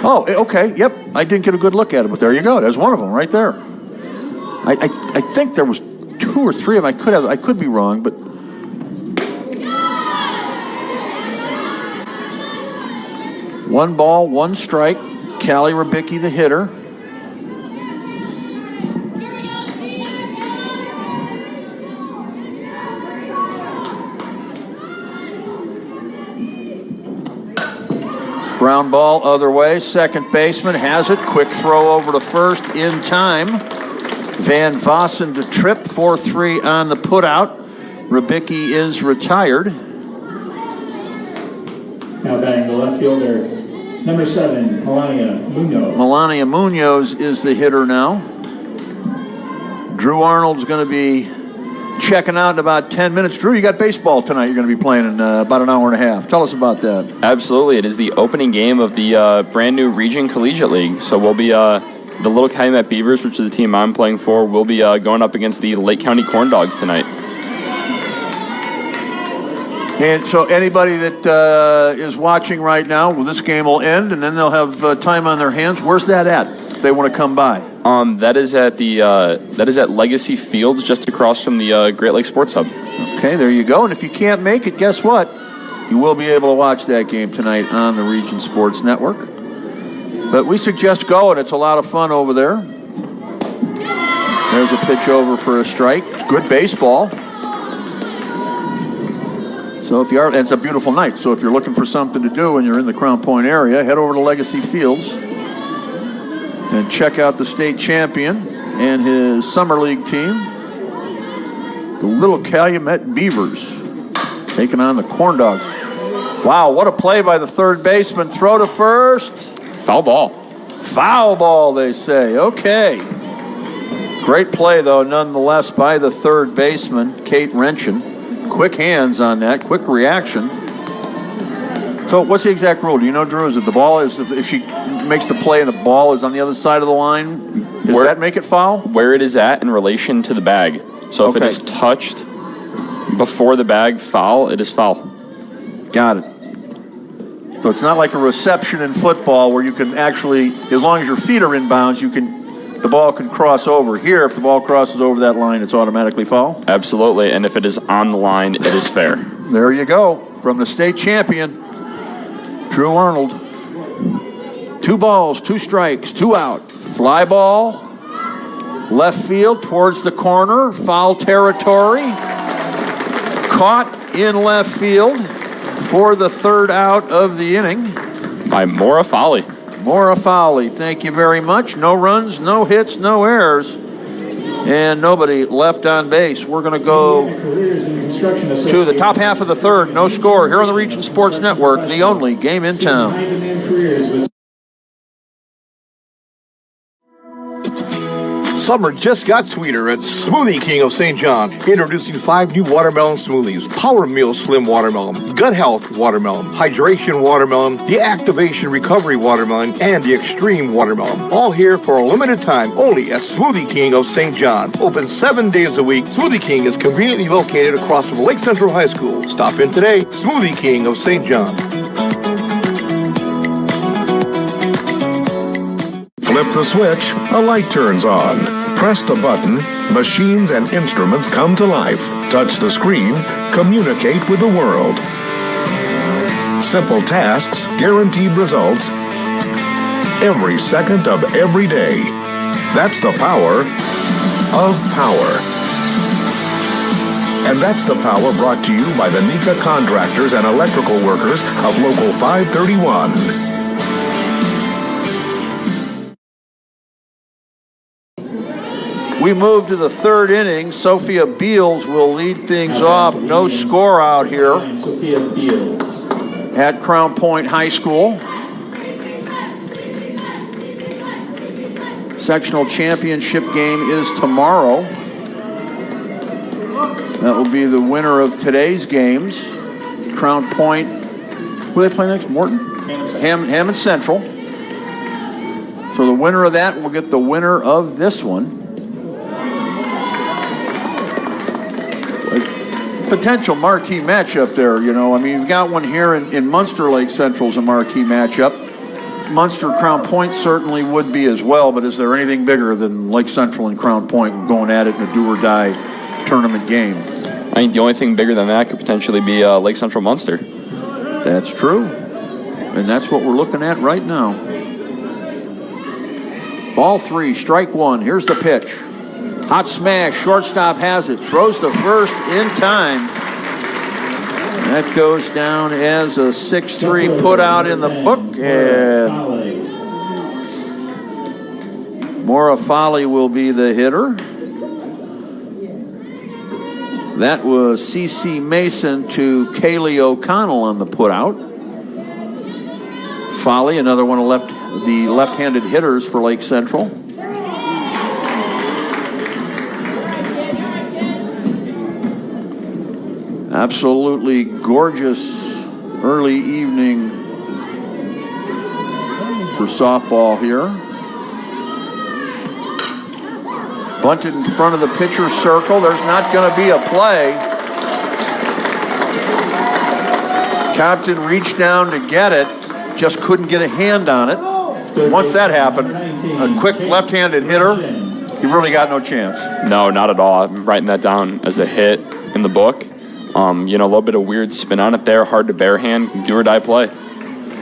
Oh, okay. Yep. I didn't get a good look at it, but there you go. There's one of them right there. I think there was 2 or 3 of them. I could be wrong, but one ball, one strike. Callie Rabicki, the hitter. Ground ball other way. Second baseman has it. Quick throw over to first in time. Van Vossen to trip. 4-3 on the putout. Rabicki is retired. Now batting the left fielder, number 7, Melania Munoz. Melania Munoz is the hitter now. Drew Arnold's going to be checking out in about 10 minutes. Drew, you got baseball tonight you're going to be playing in about an hour and a half. Tell us about that. Absolutely. It is the opening game of the brand new Region Collegiate League. So we'll be, the Little Calumet Beavers, which is the team I'm playing for, will be going up against the Lake County Corn Dogs tonight. And so anybody that is watching right now, this game will end, and then they'll have time on their hands. Where's that at if they want to come by? That is at Legacy Fields, just across from the Great Lakes Sports Hub. Okay, there you go. And if you can't make it, guess what? You will be able to watch that game tonight on the Region Sports Network. But we suggest going. It's a lot of fun over there. There's a pitch over for a strike. Good baseball. So it's a beautiful night. So if you're looking for something to do and you're in the Crown Point area, head over to Legacy Fields and check out the state champion and his summer league team, the Little Calumet Beavers, taking on the Corn Dogs. Wow, what a play by the third baseman. Throw to first. Foul ball. Foul ball, they say. Okay. Great play, though, nonetheless, by the third baseman, Kate Wrenchen. Quick hands on that, quick reaction. So what's the exact rule? Do you know, Drew? Is it the ball is if she makes the play and the ball is on the other side of the line, does that make it foul? Where it is at in relation to the bag. So if it is touched Before the bag, foul, it is foul. Got it. So it's not like a reception in football where you can actually, as long as your feet are in bounds, the ball can cross over. Here, if the ball crosses over that line, it's automatically foul? Absolutely, and if it is on the line, it is fair. There you go. From the state champion, Drew Arnold. 2 balls, 2 strikes, 2 out. Fly ball, left field towards the corner, foul territory. Caught in left field for the 3rd out of the inning. By Maura Foley. Maura Foley, thank you very much. No runs, no hits, no errors, and nobody left on base. We're going to go to the top half of the 3rd. No score here on the Region Sports Network, the only game in town. Summer just got sweeter at Smoothie King of St. John. Introducing 5 new watermelon smoothies. Power Meal Slim Watermelon, Gut Health Watermelon, Hydration Watermelon, the Activation Recovery Watermelon, and the Extreme Watermelon. All here for a limited time only at Smoothie King of St. John. Open 7 days a week. Smoothie King is conveniently located across from Lake Central High School. Stop in today. Smoothie King of St. John. Flip the switch, a light turns on. Press the button, machines and instruments come to life. Touch the screen, communicate with the world. Simple tasks, guaranteed results, every second of every day. That's the power of power. And that's the power brought to you by the NECA contractors and electrical workers of Local 531. We move to the 3rd inning. Sophia Beals will lead things off. No score out here at Crown Point High School. Sectional championship game is tomorrow. That will be the winner of today's games. Crown Point, who do they play next? Morton? Hammond Central. So the winner of that will get the winner of this one. Potential marquee matchup there, you've got one here in Munster. Lake Central's a marquee matchup. Munster Crown Point certainly would be as well, but is there anything bigger than Lake Central and Crown Point going at it in a do-or-die tournament game? I think the only thing bigger than that could potentially be Lake Central Munster. That's true, and that's what we're looking at right now. Ball 3, strike 1. Here's the pitch. Hot smash, shortstop has it, throws to first in time. That goes down as a 6-3 put out in the book, and Maura Foley will be the hitter. That was C.C. Mason to Kaylee O'Connell on the put out. Foley, another one of the left-handed hitters for Lake Central. Absolutely gorgeous early evening for softball here. Bunted in front of the pitcher's circle. There's not going to be a play. Compton reached down to get it, just couldn't get a hand on it. Once that happened, a quick left-handed hitter, he really got no chance. No, not at all. I'm writing that down as a hit in the book. A little bit of weird spin on it there, hard to barehand, do or die play.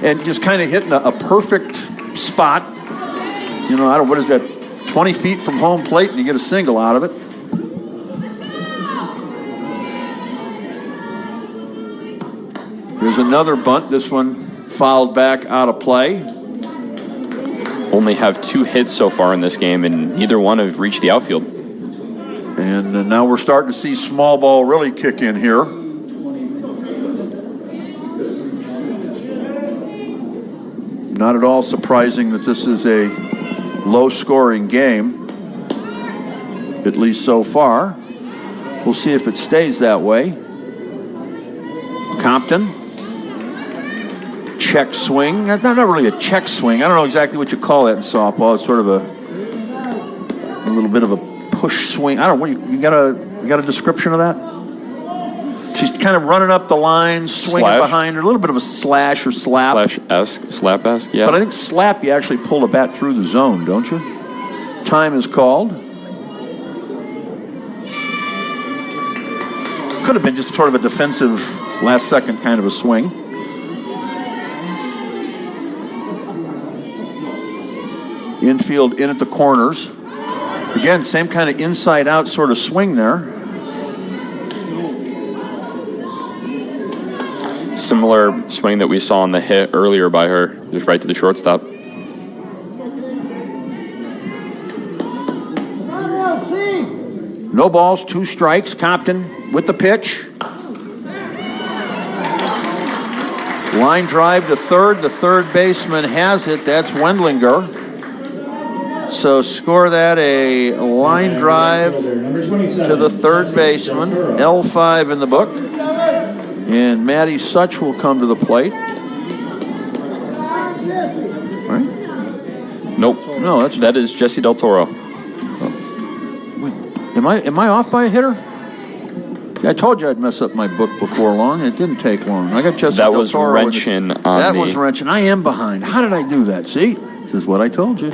And just kind of hitting a perfect spot. What is that, 20 feet from home plate, and you get a single out of it. Here's another bunt. This one fouled back out of play. Only have 2 hits so far in this game, and neither one have reached the outfield. And now we're starting to see small ball really kick in here. Not at all surprising that this is a low-scoring game, at least so far. We'll see if it stays that way. Compton. Check swing. Not really a check swing. I don't know exactly what you call that in softball. It's sort of a little bit of a push swing. I don't know. You got a description of that? She's kind of running up the line, swinging Slash. behind her. A little bit of a slash or slap. Slap-esque, yeah. But I think slap, you actually pull the bat through the zone, don't you? Time is called. Could have been just sort of a defensive last-second kind of a swing. Infield in at the corners. Again, same kind of inside-out sort of swing there. Similar swing that we saw on the hit earlier by her, just right to the shortstop. No balls, 2 strikes. Compton with the pitch. Line drive to third. The third baseman has it. That's Wendlinger. So score that, a line drive to the third baseman. L5 in the book. And Matty Such will come to the plate. Right? Nope. No, that is Jesse Del Toro. Am I off by a hitter? I told you I'd mess up my book before long. It didn't take long. I got Jesse That Del was Toro wrenching on That the... was wrenching. I am behind. How did I do that? See? This is what I told you.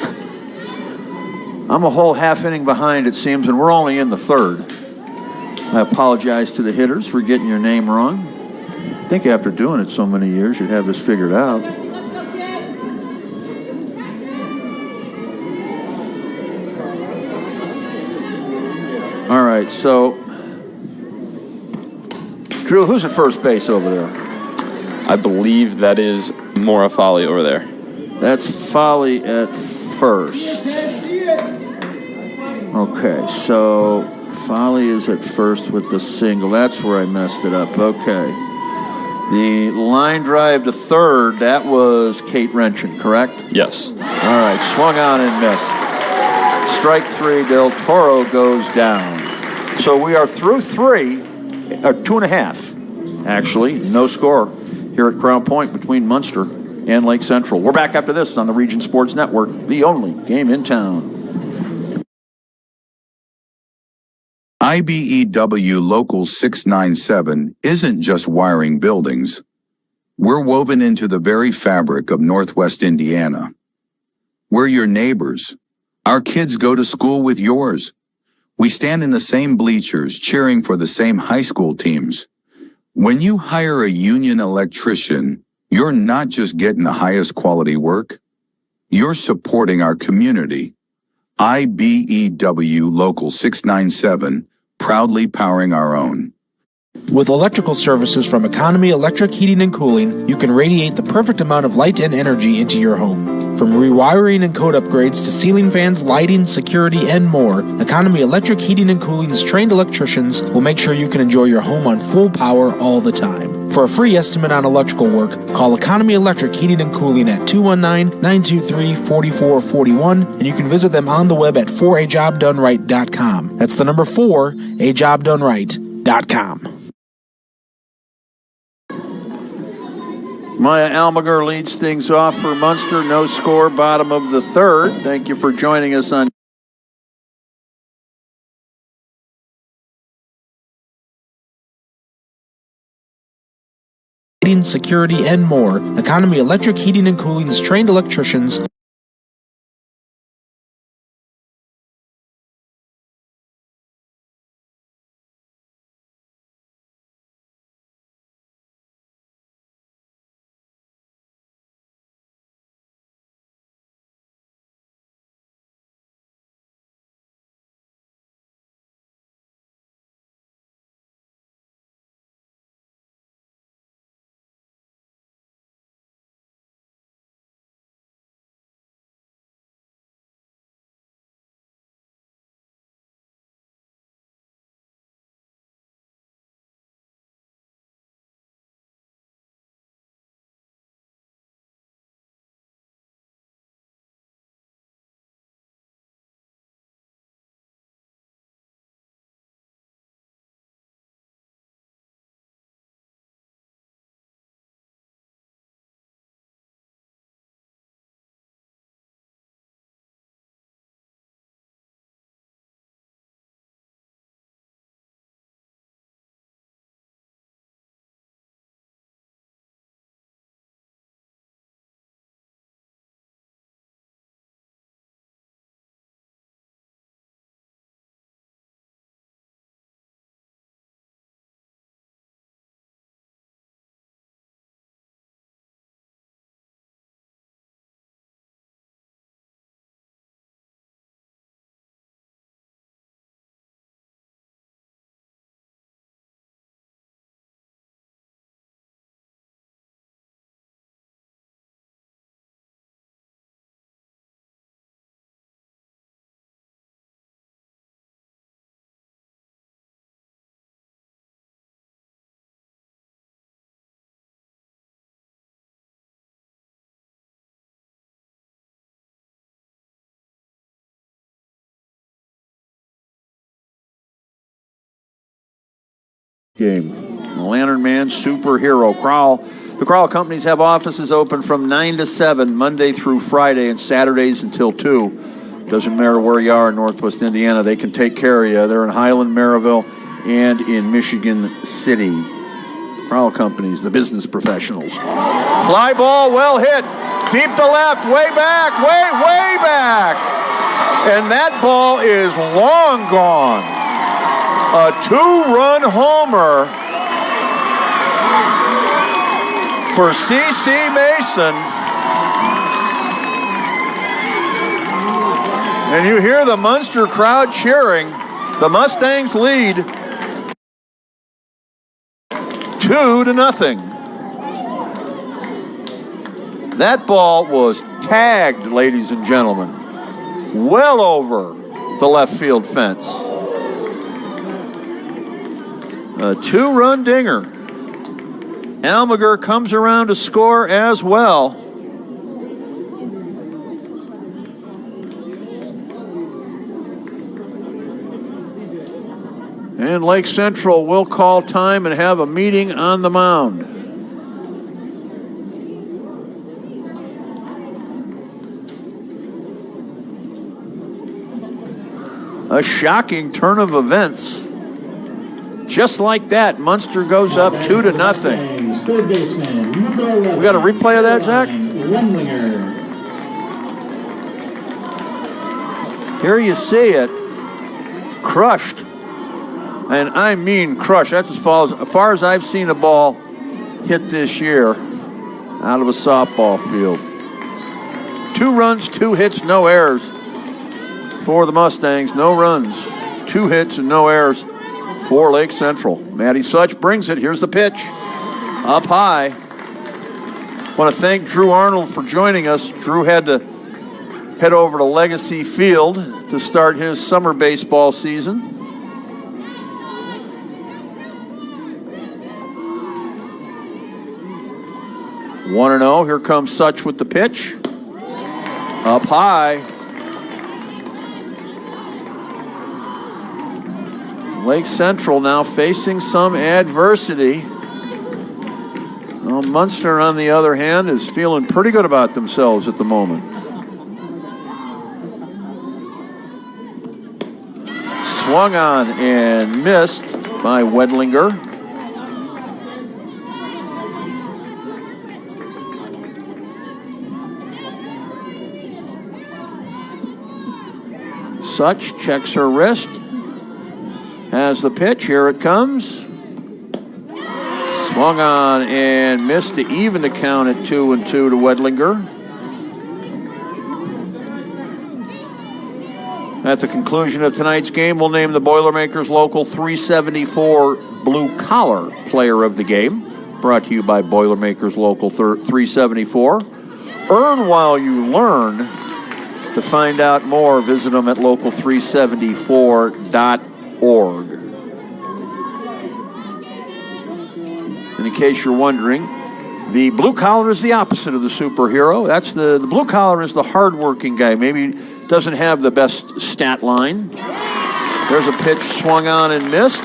I'm a whole half inning behind, it seems, and we're only in the third. I apologize to the hitters for getting your name wrong. I think after doing it so many years, you'd have this figured out. All right, so Drew, who's at first base over there? I believe that is Maura Folly over there. That's Folly at first. Okay, so Folly is at first with the single. That's where I messed it up. Okay. The line drive to third, that was Kate Wrenchen, correct? Yes. All right, swung on and missed. Strike 3, Del Toro goes down. So we are through 3, or 2.5, actually. No score here at Crown Point between Munster and Lake Central. We're back after this on the Region Sports Network, the only game in town. IBEW Local 697 isn't just wiring buildings. We're woven into the very fabric of Northwest Indiana. We're your neighbors. Our kids go to school with yours. We stand in the same bleachers cheering for the same high school teams. When you hire a union electrician, you're not just getting the highest quality work. You're supporting our community. IBEW Local 697, proudly powering our own. With electrical services from Economy Electric Heating and Cooling, you can radiate the perfect amount of light and energy into your home. From rewiring and code upgrades to ceiling fans, lighting, security, and more, Economy Electric Heating and Cooling's trained electricians will make sure you can enjoy your home on full power all the time. For a free estimate on electrical work, call Economy Electric Heating and Cooling at 219-923-4441, and you can visit them on the web at 4ajobdoneright.com. That's the number 4, ajobdoneright.com. Maya Almager leads things off for Munster. No score, bottom of the third. Thank you for joining us on security, and more. Economy Electric Heating and Cooling's trained electricians game. The Lantern Man Superhero. The Crowell Companies have offices open from 9 to 7, Monday through Friday, and Saturdays until 2. Doesn't matter where you are in Northwest Indiana, they can take care of you. They're in Highland, Maryville, and in Michigan City. Crowell Companies, the business professionals. Fly ball, well hit. Deep to left, way back, way back. And that ball is long gone. A 2-run homer for C.C. Mason. And you hear the Munster crowd cheering. The Mustangs lead 2-0. That ball was tagged, ladies and gentlemen, well over the left field fence. A 2-run dinger. Almager comes around to score as well. And Lake Central will call time and have a meeting on the mound. A shocking turn of events. Just like that, Munster goes up 2-0. Third baseman, number 11. We got a replay of that, Zach? Wendlinger. Here you see it. Crushed. And I mean crushed. That's as far as I've seen a ball hit this year out of a softball field. 2 runs, 2 hits, no errors for the Mustangs. No runs, 2 hits, and no errors for Lake Central. Matty Such brings it. Here's the pitch. Up high. Want to thank Drew Arnold for joining us. Drew had to head over to Legacy Field to start his summer baseball season. One and 0. Here comes Such with the pitch. Up high. Lake Central now facing some adversity. Well, Munster, on the other hand, is feeling pretty good about themselves at the moment. Swung on and missed by Wedlinger. Such checks her wrist. Has the pitch. Here it comes. Swung on and missed to even the count at 2-2 to Wedlinger. At the conclusion of tonight's game, we'll name the Boilermakers Local 374 Blue Collar Player of the Game. Brought to you by Boilermakers Local 374. Earn while you learn. To find out more, visit them at local374.org. And in case you're wondering, the blue collar is the opposite of the superhero. That's the blue collar is the hardworking guy. Maybe doesn't have the best stat line. There's a pitch swung on and missed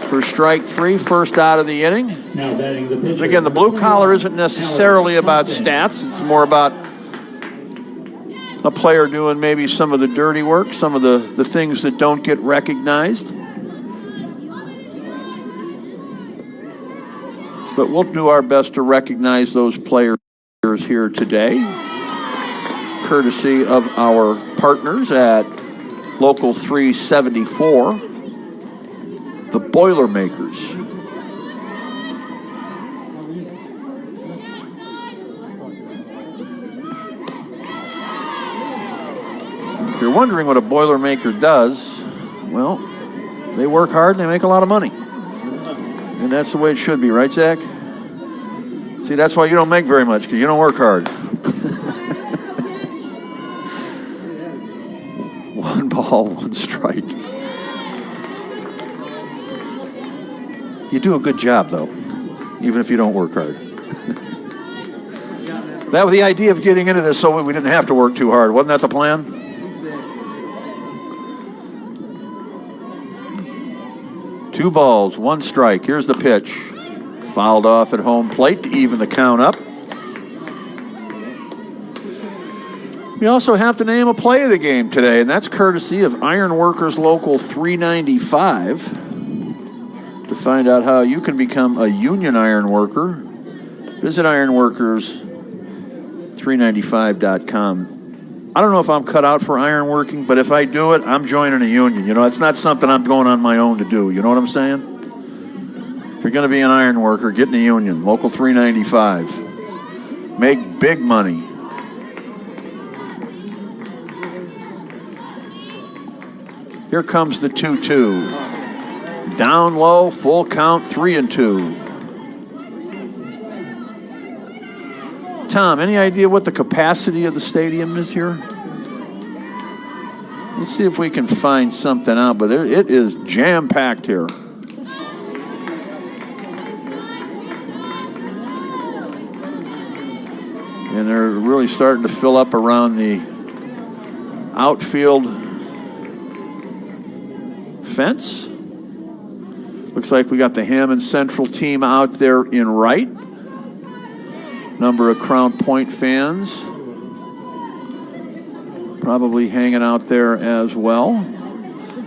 for strike 3, first out of the inning. Now batting the pitcher. Again, the blue collar isn't necessarily about stats. It's more about a player doing maybe some of the dirty work, some of the things that don't get recognized. But we'll do our best to recognize those players here today, courtesy of our partners at Local 374, the Boilermakers. If you're wondering what a Boilermaker does, well, they work hard and they make a lot of money. And that's the way it should be, right, Zach? See, that's why you don't make very much, because you don't work hard. 1 ball, 1 strike. You do a good job, though, even if you don't work hard. That was the idea of getting into this, so we didn't have to work too hard. Wasn't that the plan? 2 balls, 1 strike. Here's the pitch. Fouled off at home plate to even the count up. We also have to name a play of the game today, and that's courtesy of Ironworkers Local 395. To find out how you can become a union ironworker, visit ironworkers395.com. I don't know if I'm cut out for ironworking, but if I do it, I'm joining a union. You know, it's not something I'm going on my own to do. You know what I'm saying? If you're going to be an iron worker, get in a union. Local 395. Make big money. Here comes the 2-2. Down low, full count, 3-2. Tom, any idea what the capacity of the stadium is here? Let's see if we can find something out, but it is jam-packed here. And they're really starting to fill up around the outfield fence. Looks like we got the Hammond Central team out there in right. Number of Crown Point fans probably hanging out there as well.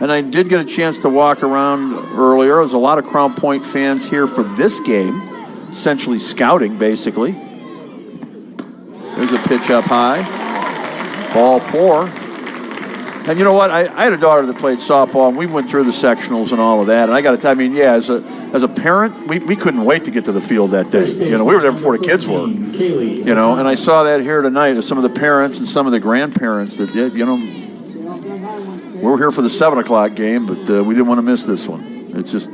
And I did get a chance to walk around earlier. There's a lot of Crown Point fans here for this game, essentially scouting, basically. There's a pitch up high. Ball 4. And you know what? I had a daughter that played softball, and we went through the sectionals and all of that. And I got to tell you, I mean, yeah, as a parent, we couldn't wait to get to the field that day. You know, we were there before the kids were. You know, and I saw that here tonight of some of the parents and some of the grandparents that did, you know, we were here for the 7 o'clock game, but we didn't want to miss this one. It's just,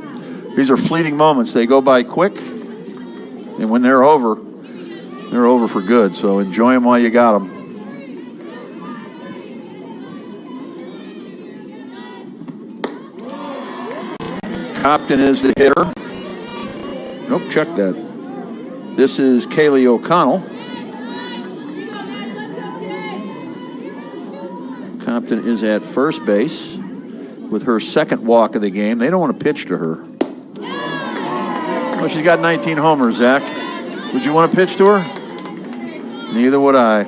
these are fleeting moments. They go by quick, and when they're over for good. So enjoy them while you got them. Copton is the hitter. Nope, check that. This is Kaylee O'Connell. Compton is at first base with her second walk of the game. They don't want to pitch to her. Well, she's got 19 homers, Zach. Would you want to pitch to her? Neither would I.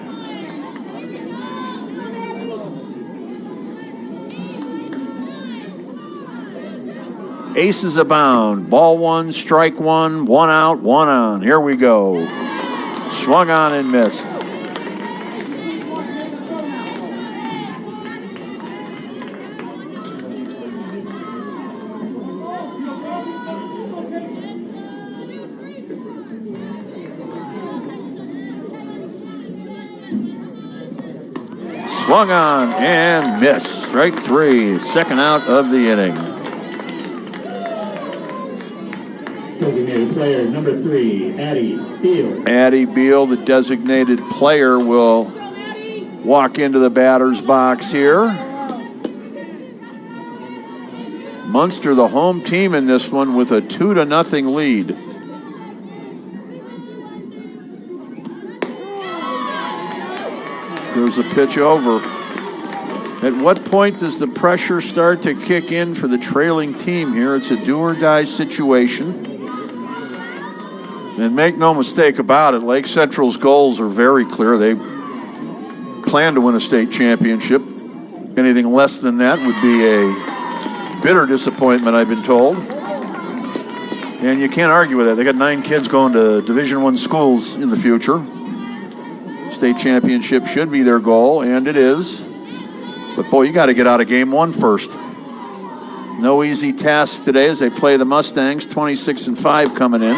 Aces abound. Ball 1, strike 1, 1 out, 1 on. Here we go. Swung on and missed. Swung on and missed. Strike 3. Second out of the inning. Designated player number 3, Addie Beal. Addie Beal, the designated player, will walk into the batter's box here. Munster, the home team in this one, with a 2-0 lead. There's a pitch over. At what point does the pressure start to kick in for the trailing team here? It's a do-or-die situation. And make no mistake about it, Lake Central's goals are very clear. They plan to win a state championship. Anything less than that would be a bitter disappointment, I've been told. And you can't argue with that. They got 9 kids going to Division I schools in the future. State championship should be their goal, and it is. But, boy, you got to get out of game 1 first. No easy task today as they play the Mustangs, 26-5 coming in.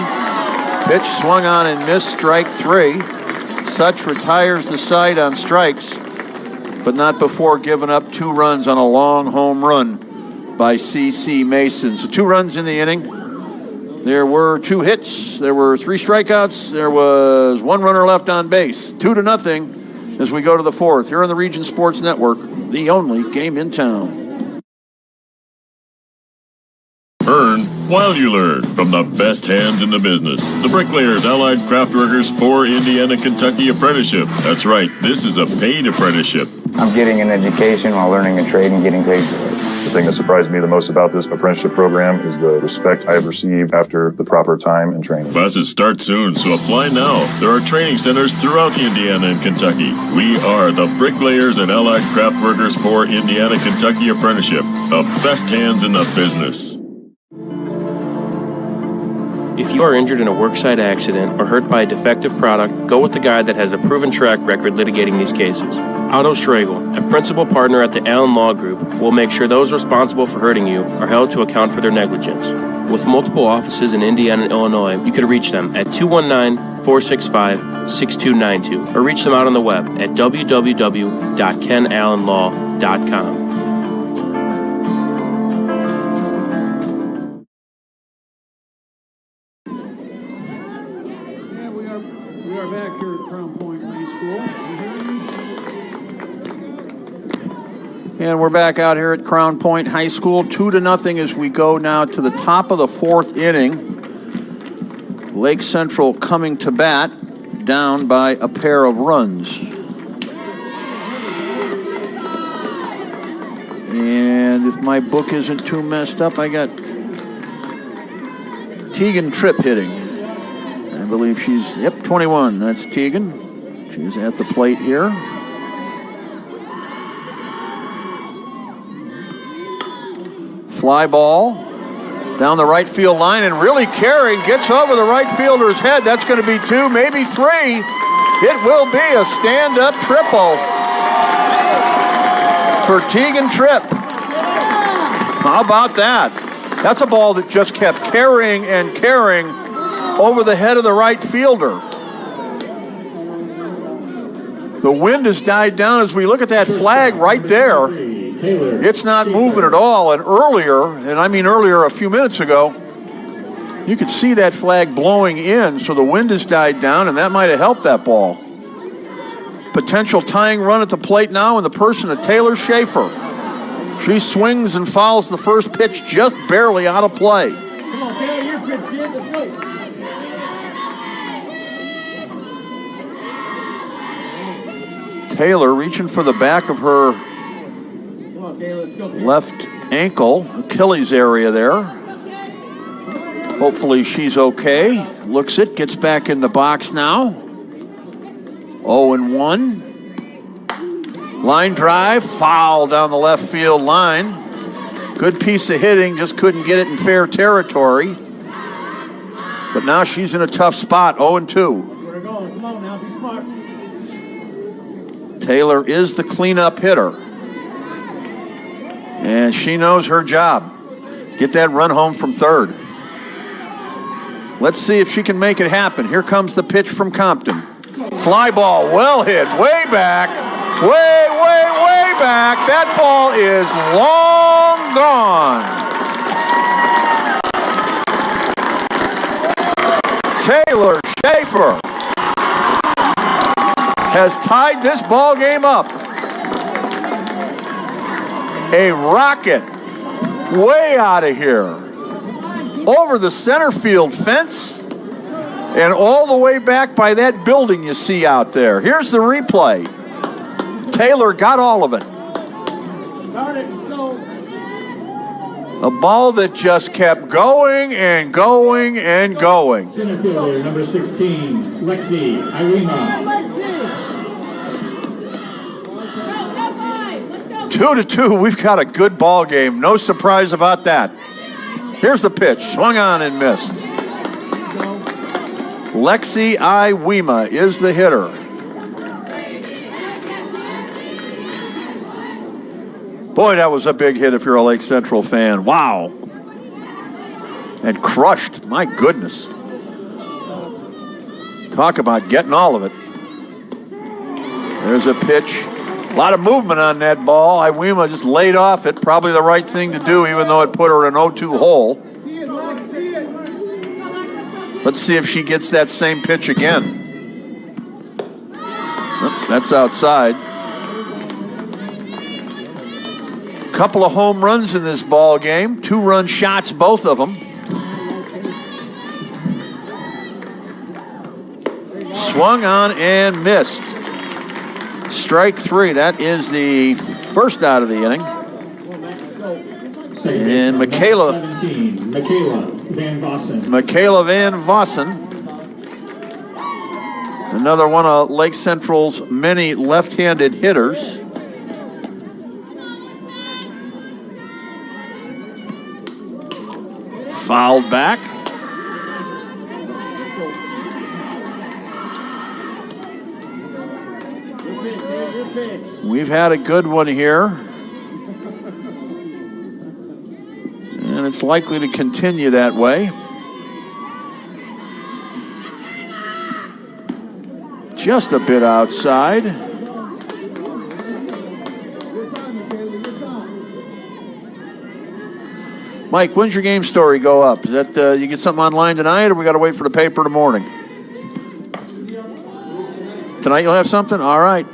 Pitch swung on and missed, strike 3. Such retires the side on strikes, but not before giving up 2 runs on a long home run by C.C. Mason. So 2 runs in the inning. There were 2 hits. There were 3 strikeouts. There was 1 runner left on base. 2-0 as we go to the 4th. Here on the Region Sports Network, the only game in town. Earn while you learn from the best hands in the business. The Bricklayers Allied Craftworkers for Indiana Kentucky Apprenticeship. That's right, this is a paid apprenticeship. I'm getting an education while learning a trade and getting paid for it. The thing that surprised me the most about this apprenticeship program is the respect I have received after the proper time and training. Classes start soon, so apply now. There are training centers throughout Indiana and Kentucky. We are the Bricklayers and Allied Craft Workers for Indiana Kentucky Apprenticeship, the best hands in the business. If you are injured in a worksite accident or hurt by a defective product, go with the guy that has a proven track record litigating these cases. Otto Schragle, a principal partner at the Allen Law Group, will make sure those responsible for hurting you are held to account for their negligence. With multiple offices in Indiana and Illinois, you can reach them at 219-465-6292 or reach them out on the web at www.kenallenlaw.com. We are back here at Crown Point High School. And we're back out here at Crown Point High School, 2-0 as we go now to the top of the fourth inning. Lake Central coming to bat, down by a pair of runs. And if my book isn't too messed up, I got Tegan Tripp hitting. I believe she's, 21. That's Tegan. She's at the plate here. Fly ball down the right field line, and really carrying, gets over the right fielder's head. That's going to be 2, maybe 3. It will be a stand-up triple for Tegan Tripp. How about that? That's a ball that just kept carrying and carrying over the head of the right fielder. The wind has died down as we look at that flag right there. It's not moving at all. And earlier, a few minutes ago, you could see that flag blowing in, so the wind has died down, and that might have helped that ball. Potential tying run at the plate now in the person of Taylor Schaefer. She swings and fouls the first pitch just barely out of play. Come on, Taylor, your pitch, kid. Let's go. Taylor reaching for the back of her left ankle, Achilles area there. Hopefully she's okay. Looks it, gets back in the box now. 0-1. Line drive, foul down the left field line. Good piece of hitting, just couldn't get it in fair territory. But now she's in a tough spot, 0-2. Come on now, be smart. Taylor is the cleanup hitter. And she knows her job. Get that run home from third. Let's see if she can make it happen. Here comes the pitch from Compton. Fly ball, well hit, way back. Way back. That ball is long gone. Taylor Schaefer has tied this ball game up. A rocket way out of here. Over the center field fence and all the way back by that building you see out there. Here's the replay. Taylor got all of it. Start it, let's go. A ball that just kept going and going and going. Center fielder, number 16, Lexi Irima. 2-2, we've got a good ball game. No surprise about that. Here's the pitch, swung on and missed. Lexi Iwema is the hitter. Boy, that was a big hit if you're a Lake Central fan. Wow. And crushed, my goodness. Talk about getting all of it. There's a pitch. A lot of movement on that ball. Iwema just laid off it. Probably the right thing to do, even though it put her in an 0-2 hole. Let's see if she gets that same pitch again. Oh, that's outside. Couple of home runs in this ball game. 2-run shots, both of them. Swung on and missed. Strike 3. That is the first out of the inning. And Michaela. 17, Michaela Van Vossen. Michaela Van Vossen. Another one of Lake Central's many left-handed hitters. Fouled back. We've had a good one here. And it's likely to continue that way. Just a bit outside. Mike, when's your game story go up? Is that you get something online tonight, or we got to wait for the paper in the morning? Tonight you'll have something? All right.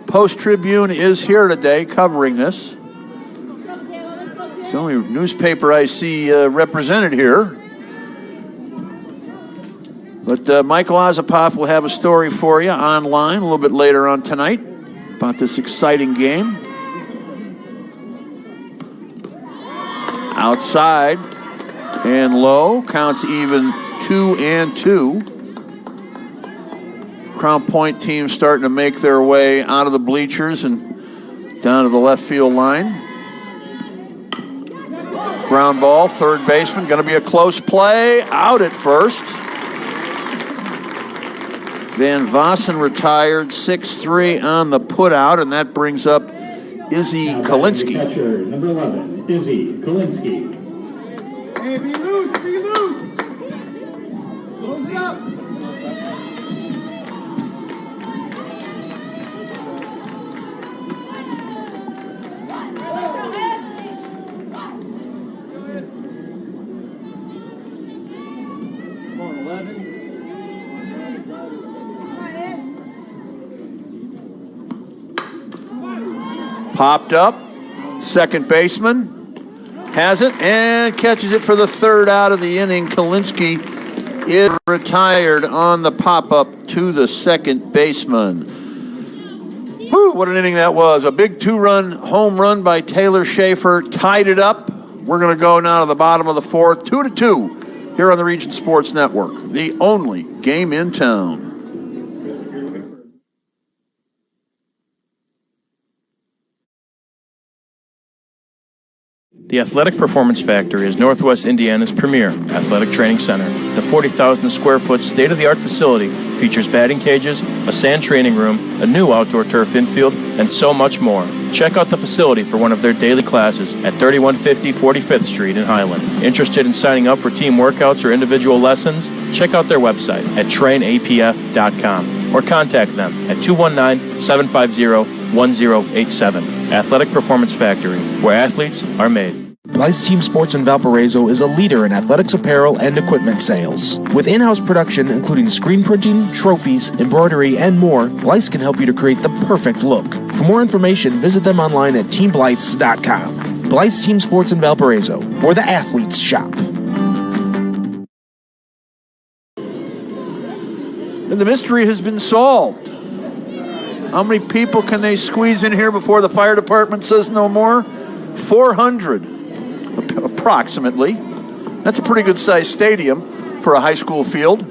Post-Tribune is here today covering this. It's the only newspaper I see represented here. But Michael Ozapoff will have a story for you online a little bit later on tonight about this exciting game. Outside and low, counts even 2-2. Crown Point team starting to make their way out of the bleachers and down to the left field line. Ground ball, third baseman, going to be a close play, out at first. Van Vossen retired, 6-3 on the putout, and that brings up Izzy Kalinsky. Catcher, number 11, Izzy Kalinsky. Hey, be loose, be loose. Close it up. Come on, 11. Popped up, second baseman has it and catches it for the third out of the inning. Kalinsky is retired on the pop-up to the second baseman. Whew, what an inning that was. A big two-run home run by Taylor Schaefer tied it up. We're going to go now to the bottom of the fourth, 2-2 here on the Region Sports Network, the only game in town. The Athletic Performance Factory is Northwest Indiana's premier athletic training center. The 40,000 square foot state-of-the-art facility features batting cages, a sand training room, a new outdoor turf infield, and so much more. Check out the facility for one of their daily classes at 3150 45th Street in Highland. Interested in signing up for team workouts or individual lessons? Check out their website at trainapf.com or contact them at 219-750-1087. Athletic Performance Factory, where athletes are made. Blythe's Team Sports in Valparaiso is a leader in athletics apparel and equipment sales. With in-house production, including screen printing, trophies, embroidery, and more, Blythe's can help you to create the perfect look. For more information, visit them online at teamblythes.com. Blythe's Team Sports in Valparaiso, where the athletes shop. And the mystery has been solved. How many people can they squeeze in here before the fire department says no more? 400. Approximately. That's a pretty good sized stadium for a high school field.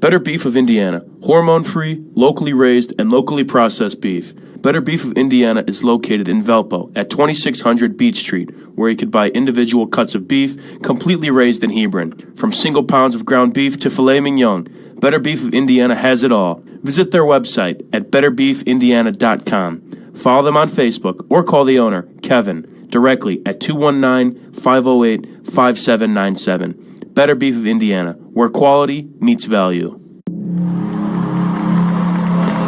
Better Beef of Indiana. Hormone-free, locally raised, and locally processed beef. Better Beef of Indiana is located in Valpo at 2600 Beach Street, where you could buy individual cuts of beef completely raised in Hebron. From single pounds of ground beef to filet mignon, Better Beef of Indiana has it all. Visit their website at betterbeefindiana.com. Follow them on Facebook or call the owner, Kevin, directly at 219-508-5797. Better Beef of Indiana, where quality meets value.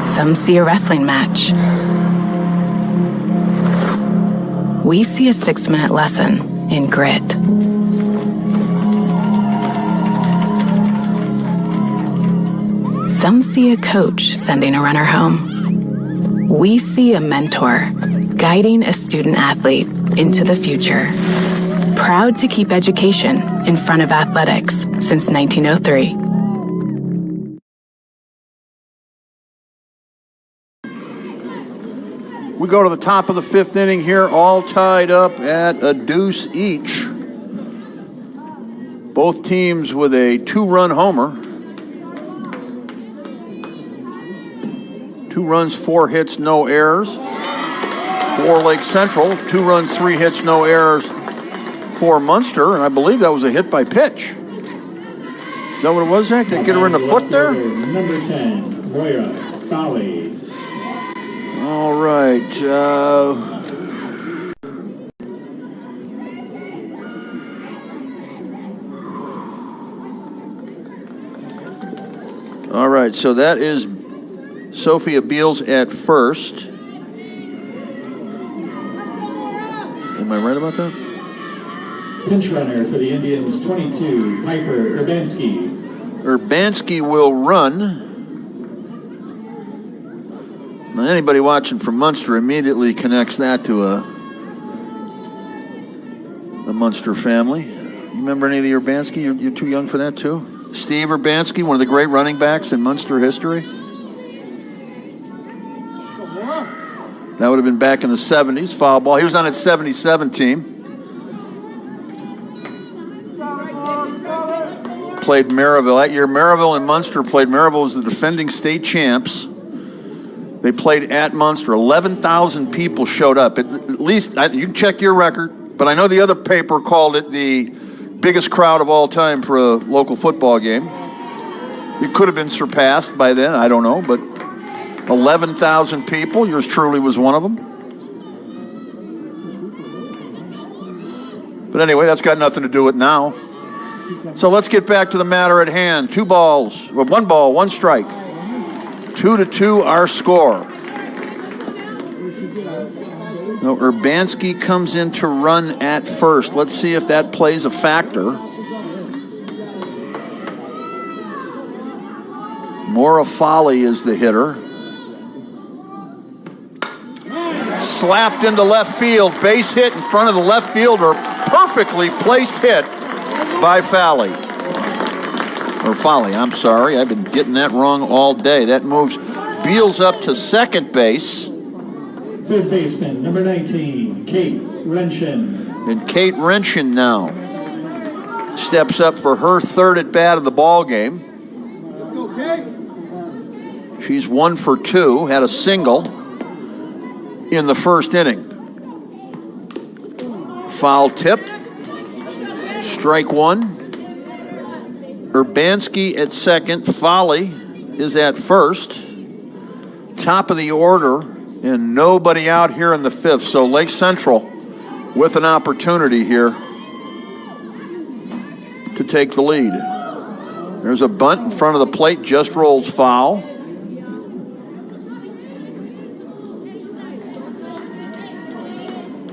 Some see a wrestling match. We see a 6-minute lesson in grit. Some see a coach sending a runner home. We see a mentor guiding a student athlete into the future. Proud to keep education in front of athletics since 1903. We go to the top of the 5th inning here, all tied up at a deuce each. Both teams with a 2-run homer. 2 runs, 4 hits, no errors. For Lake Central, 2 runs, 3 hits, no errors for Munster, and I believe that was a hit by pitch. Is that what it was, Zach? Did they get her in the foot there? Number 10, Moira Folly. All right. All right, so that is Sophia Beals at first. Am I right about that? Pinch runner for the Indians, 22, Piper Urbanski. Urbanski will run. Now, anybody watching from Munster immediately connects that to a Munster family. You remember any of the Urbanski? You're too young for that, too? Steve Urbanski, one of the great running backs in Munster history. That would have been back in the 70s, foul ball. He was on that 77 team. Played Maryville. That year, Maryville and Munster played. Maryville was the defending state champs. They played at Munster. 11,000 people showed up. At least, you can check your record, but I know the other paper called it the biggest crowd of all time for a local football game. It could have been surpassed by then, I don't know, but 11,000 people. Yours truly was one of them. But anyway, that's got nothing to do with now. So let's get back to the matter at hand. 1 ball, 1 strike. 2-2 our score. Now Urbanski comes in to run at first. Let's see if that plays a factor. Mora Folly is the hitter. Slapped into left field. Base hit in front of the left fielder. Perfectly placed hit by Folly. Or Folly, I'm sorry. I've been getting that wrong all day. That moves Beals up to second base. Third baseman, number 19, Kate Renshin. And Kate Renshin now steps up for her third at bat of the ball game. She's 1 for 2, had a single in the first inning. Foul tip. Strike 1. Urbanski at second. Folly is at first. Top of the order, and nobody out here in the 5th. So Lake Central with an opportunity here to take the lead. There's a bunt in front of the plate, just rolls foul.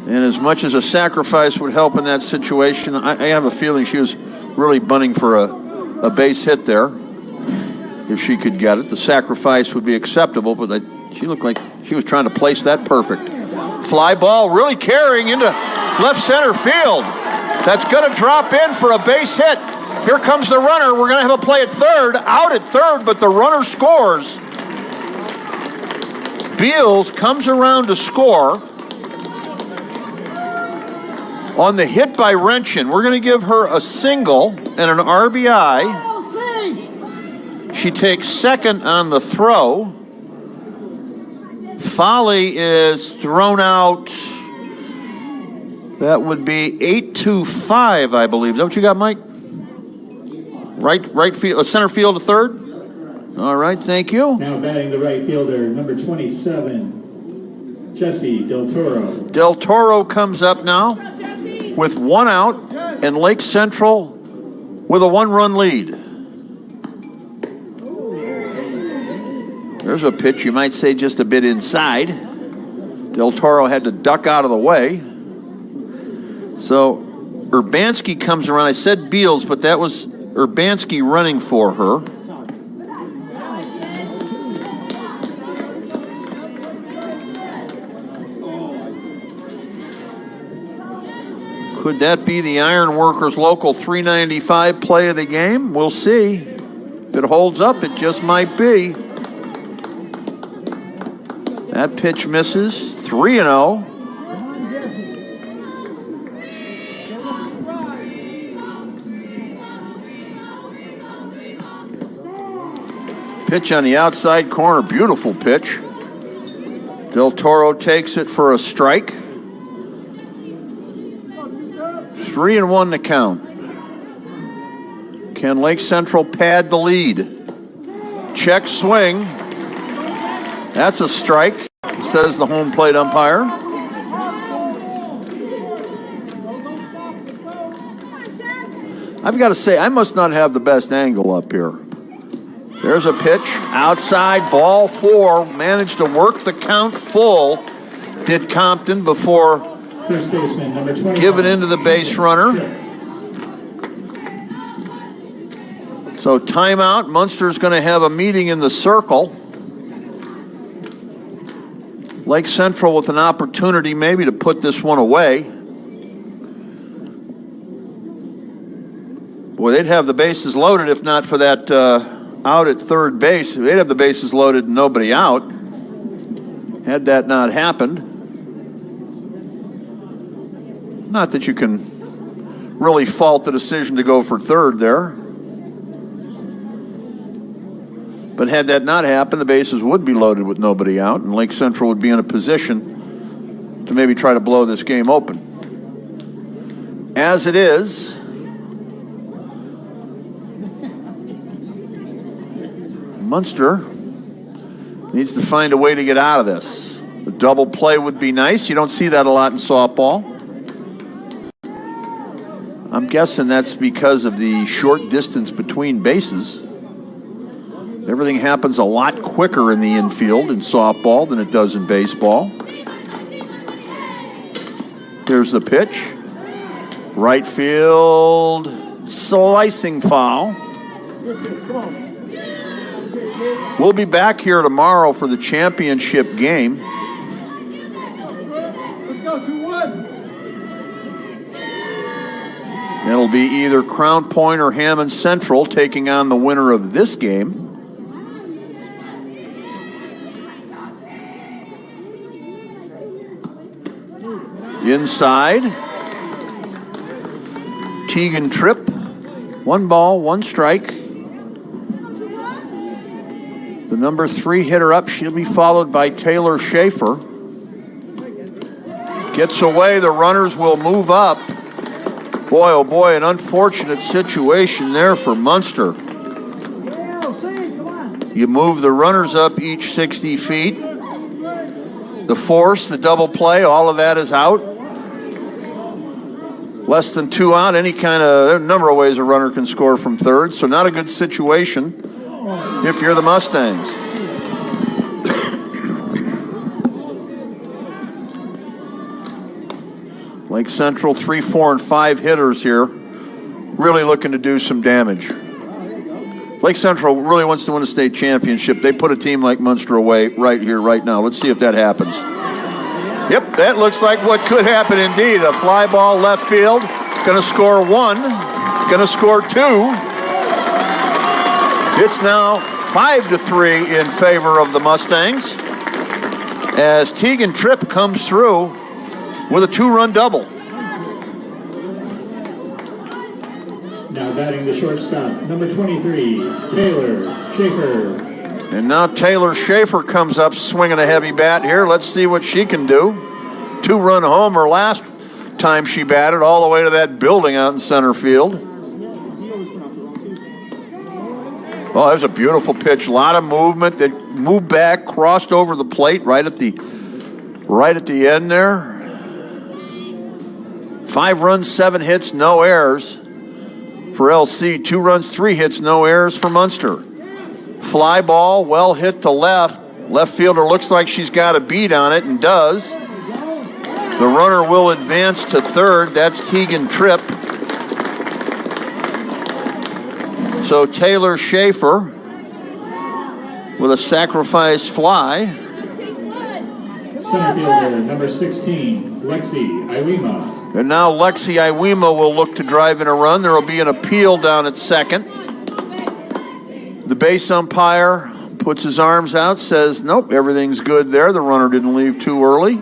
And as much as a sacrifice would help in that situation, I have a feeling she was really bunting for a base hit there. If she could get it, the sacrifice would be acceptable, but she looked like she was trying to place that perfect. Fly ball really carrying into left center field. That's going to drop in for a base hit. Here comes the runner. We're going to have a play at third, out at third, but the runner scores. Beals comes around to score on the hit by Renshin. We're going to give her a single and an RBI. She takes second on the throw. Folly is thrown out. That would be 8-5, I believe. Is that what you got, Mike? Right field, center field to third. All right, thank you. Now batting the right fielder, number 27, Jesse Del Toro. Del Toro comes up now with one out, and Lake Central with a 1-run lead. There's a pitch you might say just a bit inside. Del Toro had to duck out of the way. So Urbanski comes around. I said Beals, but that was Urbanski running for her. Could that be the Ironworkers Local 395 play of the game? We'll see. If it holds up, it just might be. That pitch misses. 3-0. Pitch on the outside corner. Beautiful pitch. Del Toro takes it for a strike. 3-1 to count. Can Lake Central pad the lead? Check swing. That's a strike, says the home plate umpire. I've got to say, I must not have the best angle up here. There's a pitch. Outside, ball 4. Managed to work the count full. Did Compton before First baseman, number 20. give it into the base runner. So timeout. Munster's going to have a meeting in the circle. Lake Central with an opportunity maybe to put this one away. Boy, they'd have the bases loaded if not for that out at third base. They'd have the bases loaded and nobody out. Had that not happened. Not that you can really fault the decision to go for third there. But had that not happened, the bases would be loaded with nobody out, and Lake Central would be in a position to maybe try to blow this game open. As it is, Munster needs to find a way to get out of this. A double play would be nice. You don't see that a lot in softball. I'm guessing that's because of the short distance between bases. Everything happens a lot quicker in the infield in softball than it does in baseball. Here's the pitch. Right field, slicing foul. We'll be back here tomorrow for the championship game. Let's go, 2-1. It'll be either Crown Point or Hammond Central taking on the winner of this game. Inside, Tegan Tripp, 1 ball, 1 strike. The number 3 hitter up, she'll be followed by Taylor Schaefer. Gets away, the runners will move up. Boy, oh boy, an unfortunate situation there for Munster. You move the runners up each 60 feet. The force, the double play, all of that is out. Less than 2 out, there are a number of ways a runner can score from third, so not a good situation if you're the Mustangs. Lake Central, 3, 4, and 5 hitters here, really looking to do some damage. Lake Central really wants to win a state championship. They put a team like Munster away right here, right now. Let's see if that happens. Yep, that looks like what could happen indeed. A fly ball left field. Going to score 1. Going to score 2. It's now 5-3 in favor of the Mustangs as Tegan Tripp comes through with a 2-run double. Now batting the shortstop, number 23, Taylor Schaefer. And now Taylor Schaefer comes up swinging a heavy bat here. Let's see what she can do. 2-run homer last time she batted all the way to that building out in center field. Oh, that was a beautiful pitch. A lot of movement. That moved back, crossed over the plate right at the end there. 5 runs, 7 hits, no errors for LC. 2 runs, 3 hits, no errors for Munster. Fly ball, well hit to left. Left fielder looks like she's got a beat on it and does. The runner will advance to third. That's Tegan Tripp. So Taylor Schaefer with a sacrifice fly. Center fielder, number 16, Lexi Iwema. And now Lexi Iwema will look to drive in a run. There will be an appeal down at second. The base umpire puts his arms out, says, nope, everything's good there. The runner didn't leave too early.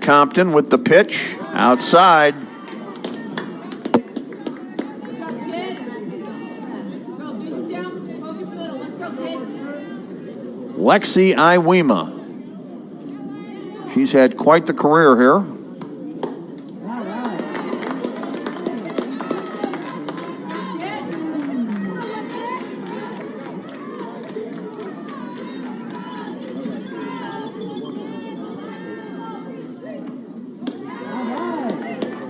Compton with the pitch outside. Lexi Iwema. She's had quite the career here.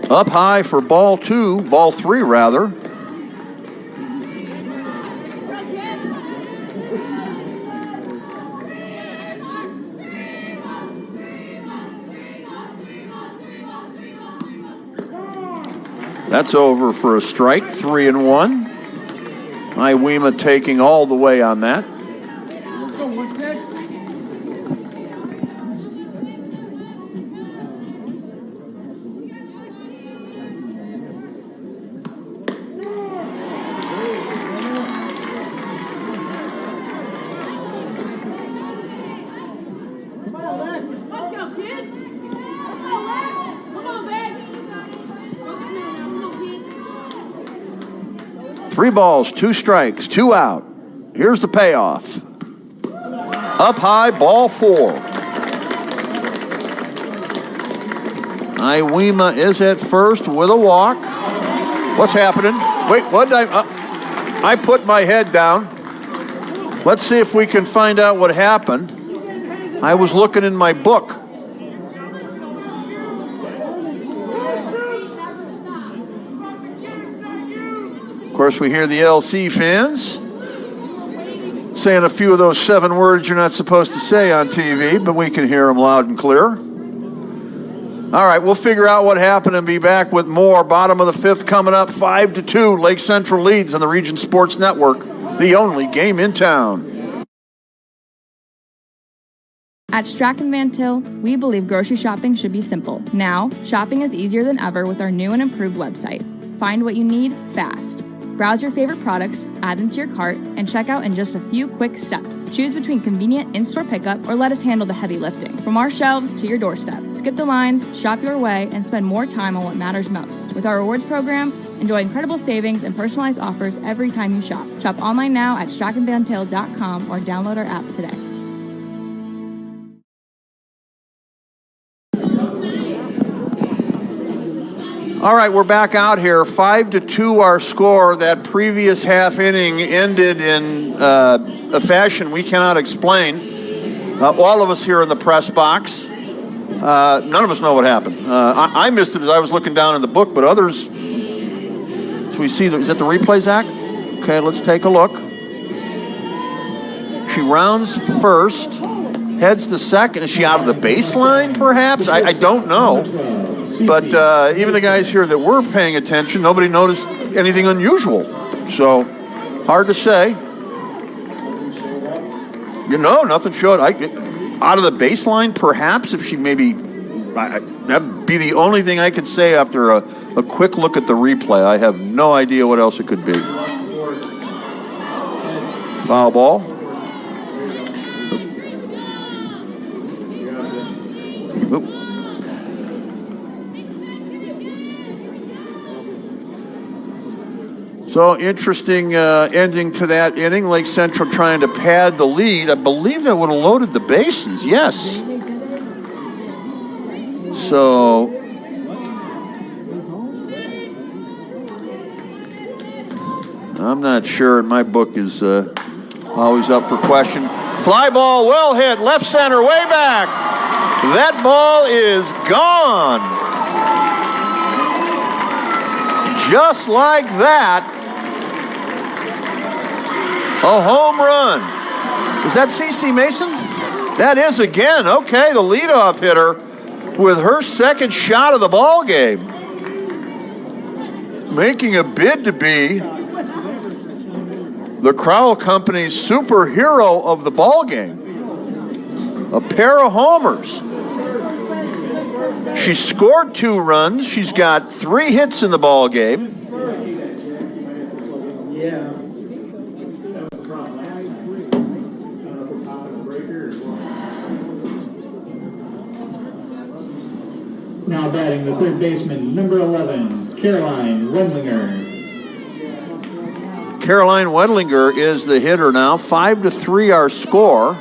Up high for ball 3 rather. That's over for a strike, 3-1. Iwema taking all the way on that. Let's go, kids! Come on, baby! 3 balls, 2 strikes, 2 out. Here's the payoff. Up high, ball 4. Iwema is at first with a walk. What's happening? Wait, what did I put my head down. Let's see if we can find out what happened. I was looking in my book. Of course, we hear the LC fans saying a few of those 7 words you're not supposed to say on TV, but we can hear them loud and clear. All right, we'll figure out what happened and be back with more. Bottom of the 5th coming up, 5-2. Lake Central leads on the Region Sports Network, the only game in town. At Strachan Van Til, we believe grocery shopping should be simple. Now, shopping is easier than ever with our new and improved website. Find what you need fast. Browse your favorite products, add them to your cart, and check out in just a few quick steps. Choose between convenient in-store pickup or let us handle the heavy lifting. From our shelves to your doorstep, skip the lines, shop your way, and spend more time on what matters most. With our rewards program, enjoy incredible savings and personalized offers every time you shop. Shop online now at strachanvantil.com or download our app today. All right, we're back out here. 5-2 our score. That previous half inning ended in a fashion we cannot explain. All of us here in the press box, none of us know what happened. I missed it as I was looking down in the book, but others, so we see, is that the replay, Zach? Okay, let's take a look. She rounds first, heads to second. Is she out of the baseline, perhaps? I don't know. But even the guys here that were paying attention, nobody noticed anything unusual. So, hard to say. You know, nothing showed. Out of the baseline, perhaps, if she maybe... that'd be the only thing I could say after a quick look at the replay. I have no idea what else it could be. Foul ball. So interesting ending to that inning. Lake Central trying to pad the lead. I believe that would have loaded the bases. Yes. So I'm not sure. My book is always up for question. Fly ball, well hit, left center, way back. That ball is gone. Just like that. A home run. Is that C.C. Mason? That is again. Okay, the leadoff hitter with her second shot of the ball game. Making a bid to be the Crowell Company's superhero of the ball game. A pair of homers. She scored 2 runs. She's got 3 hits in the ball game. Now batting the third baseman, number 11, Caroline Wendlinger. Caroline Wedlinger is the hitter now. 5-3 our score.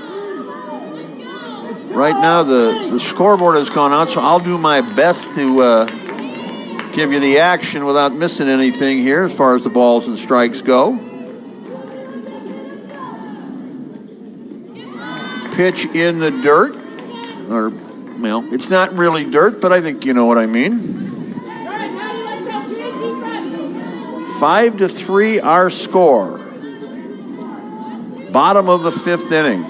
Right now the scoreboard has gone out, so I'll do my best to give you the action without missing anything here as far as the balls and strikes go. Pitch in the dirt. Or, well, it's not really dirt, but I think you know what I mean. 5-3 our score. Bottom of the 5th inning.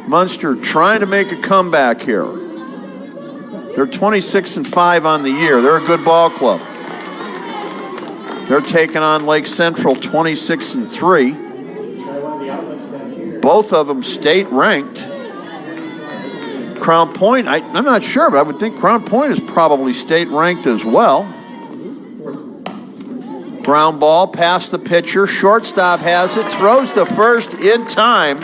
Munster trying to make a comeback here. They're 26-5 on the year. They're a good ball club. They're taking on Lake Central 26-3. Both of them state ranked. Crown Point, I'm not sure, but I would think Crown Point is probably state ranked as well. Ground ball past the pitcher. Shortstop has it. Throws to first in time.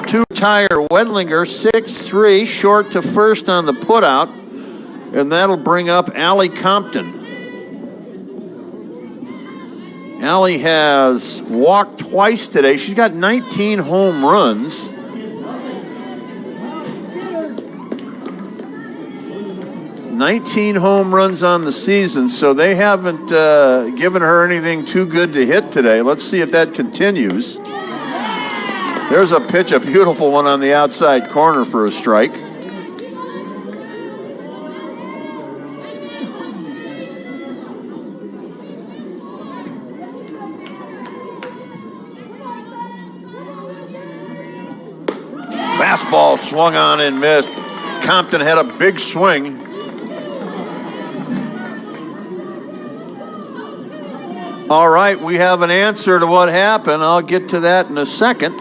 To tire Wedlinger. 6-3. Short to first on the putout. And that'll bring up Allie Compton. Allie has walked twice today. She's got 19 home runs. $19 home runs on the season, so they haven't given her anything too good to hit today. Let's see if that continues. There's a pitch, a beautiful one on the outside corner for a strike. Fastball swung on and missed. Compton had a big swing. All right, we have an answer to what happened. I'll get to that in a second.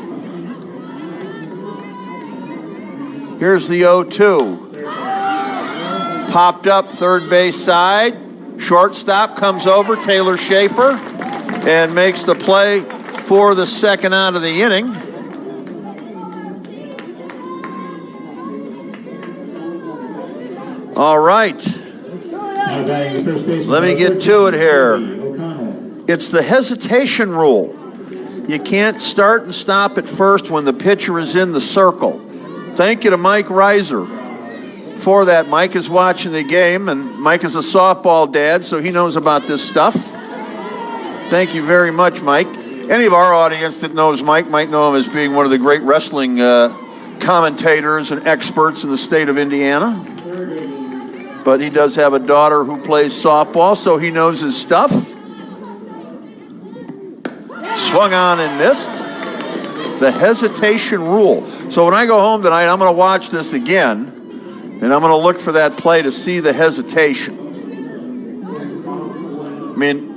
Here's the 0-2. Popped up third base side. Shortstop comes over, Taylor Schaefer, and makes the play for the second out of the inning. All right. Let me get to it here. It's the hesitation rule. You can't start and stop at first when the pitcher is in the circle. Thank you to Mike Reiser for that. Mike is watching the game, and Mike is a softball dad, so he knows about this stuff. Thank you very much, Mike. Any of our audience that knows Mike might know him as being one of the great wrestling commentators and experts in the state of Indiana. But he does have a daughter who plays softball, so he knows his stuff. Swung on and missed. The hesitation rule. So when I go home tonight, I'm going to watch this again, and I'm going to look for that play to see the hesitation. I mean,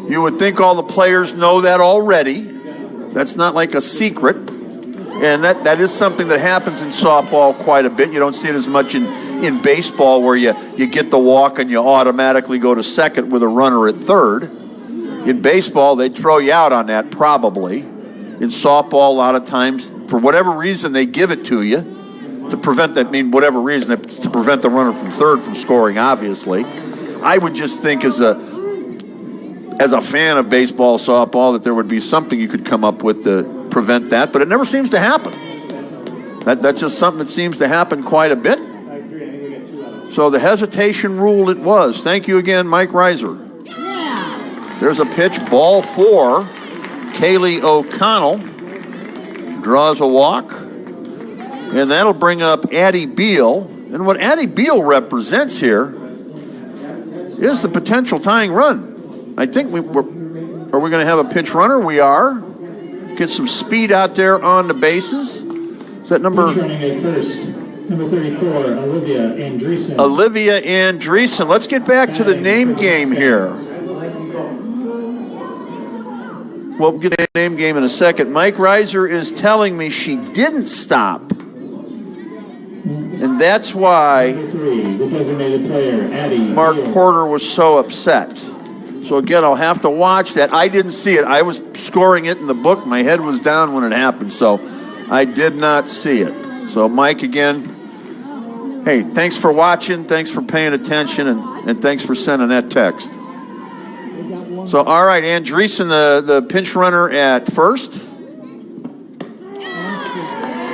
you would think all the players know that already. That's not like a secret. And that is something that happens in softball quite a bit. You don't see it as much in baseball, where you get the walk and you automatically go to second with a runner at third. In baseball, they'd throw you out on that probably. In softball, a lot of times, for whatever reason, they give it to you to prevent that. I mean, whatever reason, to prevent the runner from third from scoring, obviously. I would just think as a as a fan of baseball, softball, that there would be something you could come up with to prevent that, but it never seems to happen. That's just something that seems to happen quite a bit. So the hesitation rule it was. Thank you again, Mike Reiser. There's a pitch, ball 4. Kaylee O'Connell draws a walk, and that'll bring up Addie Beal. And what Addie Beal represents here is the potential tying run. I think are we going to have a pitch runner? We are. Get some speed out there on the bases. Is that number? Running at first, number 34, Olivia Andreessen. Olivia Andreessen. Let's get back to the name game here. We'll get the name game in a second. Mike Reiser is telling me she didn't stop. And that's why Mark Porter was so upset. So again, I'll have to watch that. I didn't see it. I was scoring it in the book. My head was down when it happened, so I did not see it. So Mike, again, hey, thanks for watching. Thanks for paying attention, and thanks for sending that text. So, all right, Andreessen, the pinch runner at first.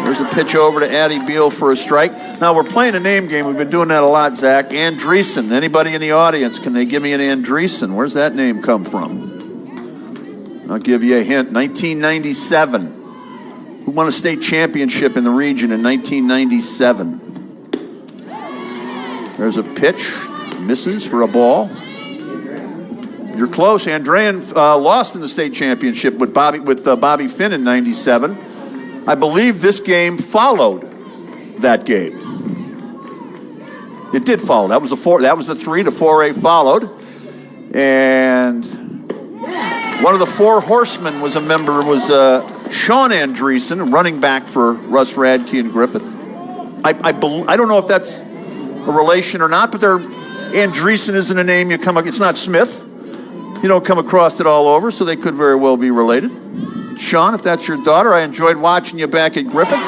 There's a pitch over to Addie Beal for a strike. Now, we're playing a name game. We've been doing that a lot, Zach. Andreessen. Anybody in the audience, can they give me an Andreessen? Where's that name come from? I'll give you a hint. 1997. Who won a state championship in the region in 1997? There's a pitch. Misses for a ball. You're close. Andrean lost in the state championship with Bobby Finn in 97. I believe this game followed that game. It did follow. That was the 3. The 4A followed. And one of the 4 horsemen was Sean Andreessen, running back for Russ Radke and Griffith. I don't know if that's a relation or not, but Andreessen isn't a name you come up. It's not Smith. You don't come across it all over, so they could very well be related. Sean, if that's your daughter, I enjoyed watching you back at Griffith.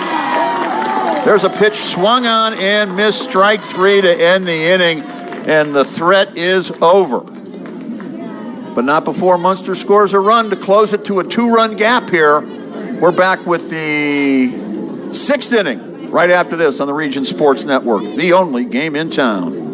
There's a pitch swung on and missed, strike 3 to end the inning, and the threat is over. But not before Munster scores a run to close it to a 2-run gap here. We're back with the 6th inning right after this on the Region Sports Network, the only game in town.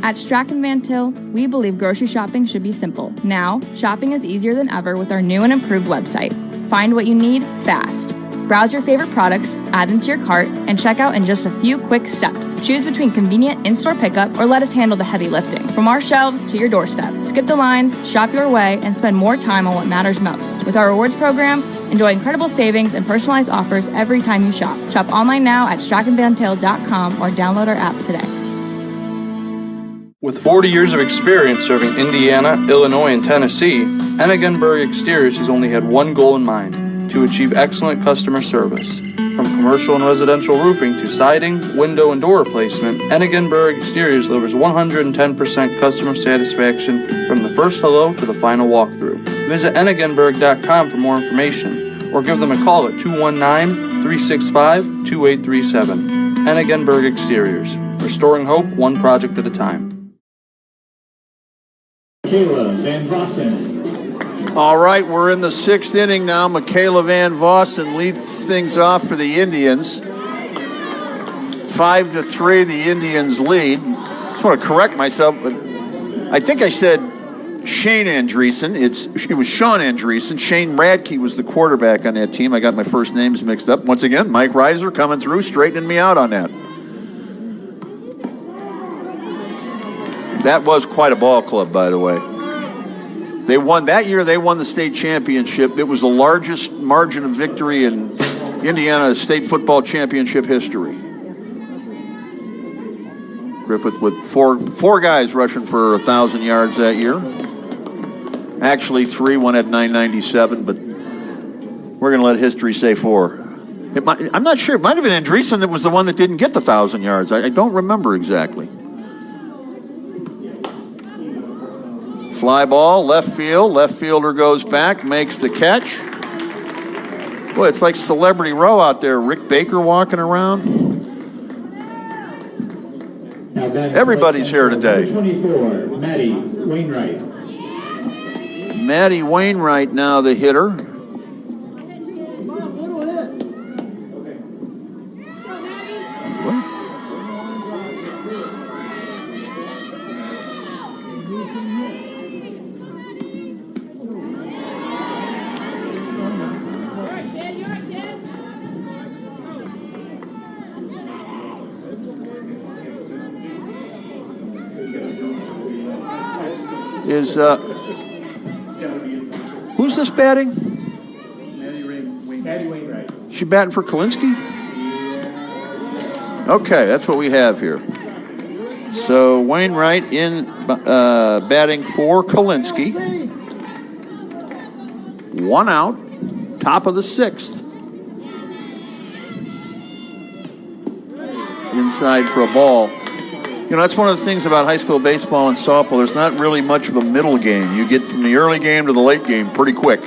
At Strachan Van Til, we believe grocery shopping should be simple. Now, shopping is easier than ever with our new and improved website. Find what you need fast. Browse your favorite products, add them to your cart, and check out in just a few quick steps. Choose between convenient in-store pickup or let us handle the heavy lifting. From our shelves to your doorstep. Skip the lines, shop your way, and spend more time on what matters most. With our rewards program, enjoy incredible savings and personalized offers every time you shop. Shop online now at strachanvantil.com or download our app today. With 40 years of experience serving Indiana, Illinois, and Tennessee, Ennigenberg Exteriors has only had one goal in mind: to achieve excellent customer service. From commercial and residential roofing to siding, window, and door replacement, Ennigenberg Exteriors delivers 110% customer satisfaction from the first hello to the final walkthrough. Visit Ennigenberg.com for more information or give them a call at 219-365-2837. Ennigenberg Exteriors, restoring hope one project at a time. Michaela Van Vossen. All right, we're in the 6th inning now. Michaela Van Vossen leads things off for the Indians. 5-3, the Indians lead. I just want to correct myself, but I think I said Shane Andreessen. It was Sean Andreessen. Shane Radke was the quarterback on that team. I got my first names mixed up. Once again, Mike Reiser coming through, straightening me out on that. That was quite a ball club, by the way. They won that year. They won the state championship. It was the largest margin of victory in Indiana state football championship history. Griffith with four guys rushing for 1,000 yards that year. Actually, 3. One had 997, but we're going to let history say 4. I'm not sure. It might have been Andreessen that was the one that didn't get the 1,000 yards. I don't remember exactly. Fly ball, left field. Left fielder goes back, makes the catch. Boy, it's like Celebrity Row out there. Rick Baker walking around. Everybody's here today. 24, Maddie Wainwright. Maddie Wainwright now the hitter. Who's this batting? Maddie Wainwright. She batting for Kalinsky? Okay, that's what we have here. So Wainwright in batting for Kalinsky. 1 out, top of the 6th. Inside for a ball. You know, that's one of the things about high school baseball and softball. There's not really much of a middle game. You get from the early game to the late game pretty quick.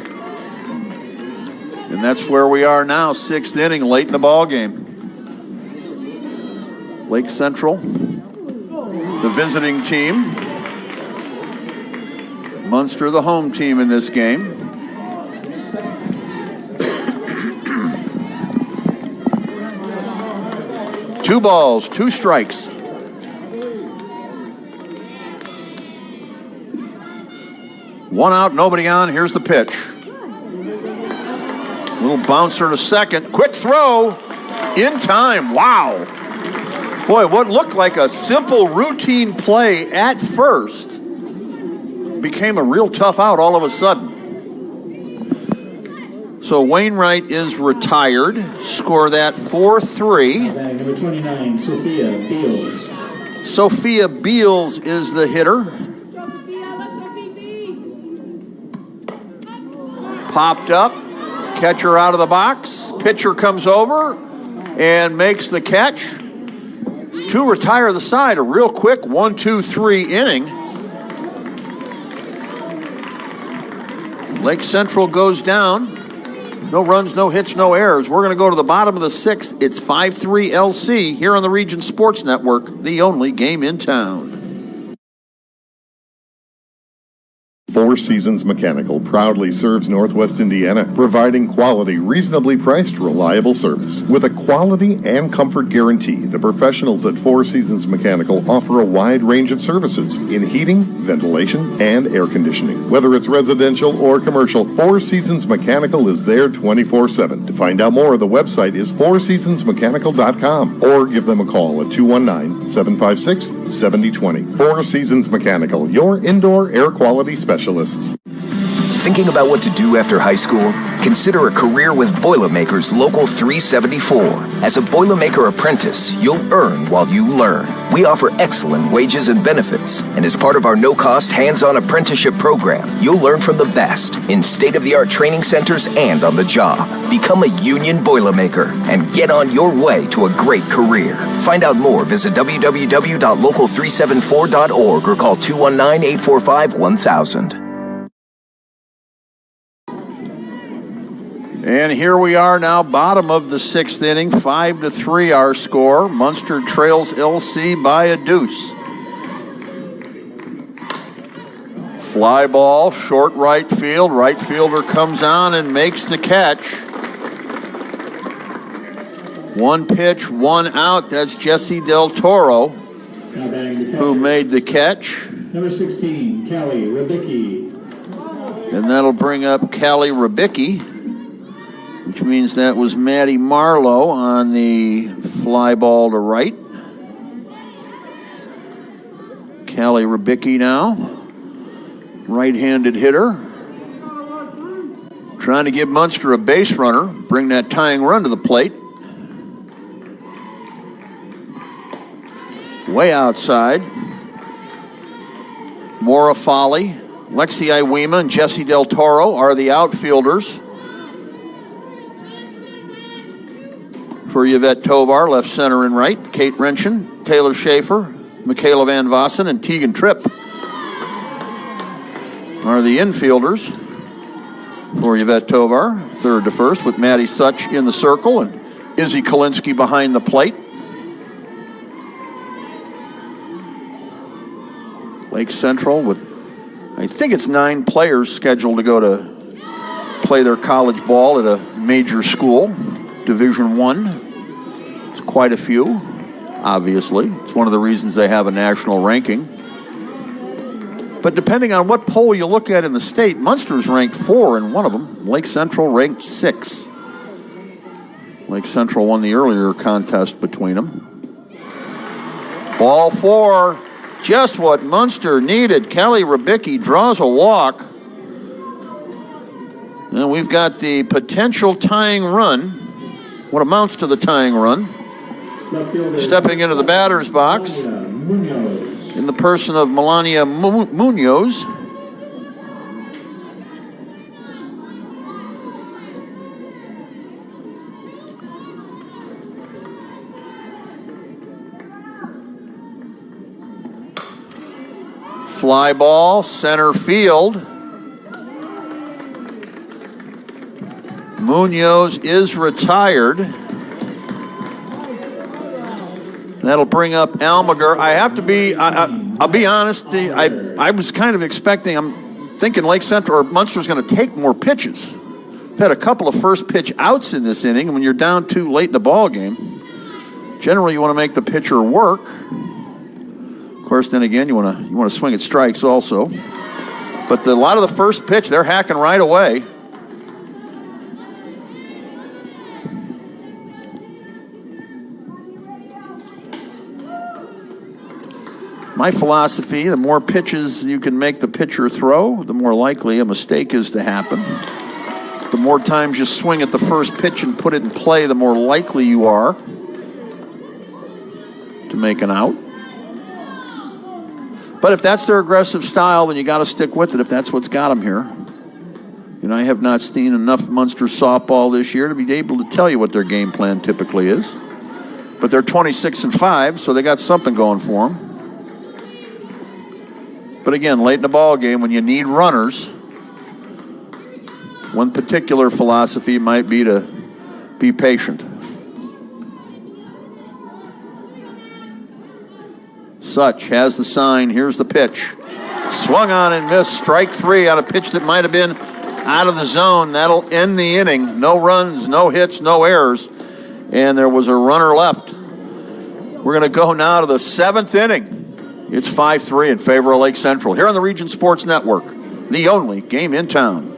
And that's where we are now, 6th inning, late in the ball game. Lake Central, the visiting team. Munster, the home team in this game. Two balls, 2 strikes. One out, nobody on. Here's the pitch. Little bouncer to second. Quick throw. In time. Wow. Boy, what looked like a simple routine play at first became a real tough out all of a sudden. So Wainwright is retired. Score that 4-3. Number 29, Sophia Beals. Sophia Beals is the hitter. Popped up, catcher out of the box, pitcher comes over and makes the catch to retire the side. A real quick 1-2-3 inning. Lake Central goes down. No runs, no hits, no errors. We're going to go to the bottom of the 6th. It's 5-3 LC here on the Region Sports Network, the only game in town. Four Seasons Mechanical proudly serves Northwest Indiana, providing quality, reasonably priced, reliable service. With a quality and comfort guarantee, the professionals at Four Seasons Mechanical offer a wide range of services in heating, ventilation, and air conditioning. Whether it's residential or commercial, Four Seasons Mechanical is there 24/7. To find out more, the website is fourseasonsmechanical.com or give them a call at 219-756-7020. Four Seasons Mechanical, your indoor air quality specialist. Thinking about what to do after high school? Consider a career with Boilermakers Local 374. As a Boilermaker apprentice, you'll earn while you learn. We offer excellent wages and benefits, and as part of our no-cost hands-on apprenticeship program, you'll learn from the best in state-of-the-art training centers and on the job. Become a union Boilermaker and get on your way to a great career. Find out more, visit www.local374.org or call 219-845-1000. And here we are now, bottom of the 6th inning, 5-3 our score. Munster trails LC by a deuce. Fly ball, short right field. Right fielder comes on and makes the catch. 1 pitch, 1 out. That's Jesse Del Toro who made the catch. Number 16, Callie Rabicki. And that'll bring up Callie Rabicki, which means that was Maddie Marlowe on the fly ball to right. Callie Rabicki now, right-handed hitter. Trying to give Munster a base runner, bring that tying run to the plate. Way outside. Maura Folly, Lexi Iwema, and Jesse Del Toro are the outfielders. For Yvette Tovar, left, center, and right. Kate Renshin, Taylor Schaefer, Michaela Van Vossen, and Tegan Tripp are the infielders for Yvette Tovar. Third to first with Maddie Such in the circle and Izzy Kalinsky behind the plate. Lake Central with, I think it's 9 players scheduled to go to play their college ball at a major school, Division I. It's quite a few, obviously. It's one of the reasons they have a national ranking. But depending on what poll you look at in the state, Munster's ranked 4 in one of them. Lake Central ranked 6. Lake Central won the earlier contest between them. Ball 4, just what Munster needed. Kelly Rabicki draws a walk. And we've got the potential tying run, what amounts to the tying run. Stepping into the batter's box in the person of Melania Munoz. Fly ball, center field. Munoz is retired. That'll bring up Almaguer. I have to be, I'll be honest, I was kind of expecting, I'm thinking Lake Central or Munster's going to take more pitches. We've had a couple of first pitch outs in this inning, and when you're down 2 late in the ball game, generally you want to make the pitcher work. Of course, then again, you want to swing at strikes also. But a lot of the first pitch, they're hacking right away. My philosophy, the more pitches you can make the pitcher throw, the more likely a mistake is to happen. The more times you swing at the first pitch and put it in play, the more likely you are to make an out. But if that's their aggressive style, then you got to stick with it if that's what's got them here. You know, I have not seen enough Munster softball this year to be able to tell you what their game plan typically is. But they're 26-5, so they got something going for them. But again, late in the ball game, when you need runners, one particular philosophy might be to be patient. Such has the sign. Here's the pitch. Swung on and missed. Strike 3 on a pitch that might have been out of the zone. That'll end the inning. No runs, no hits, no errors. And there was a runner left. We're going to go now to the 7th inning. It's 5-3 in favor of Lake Central. Here on the Region Sports Network, the only game in town.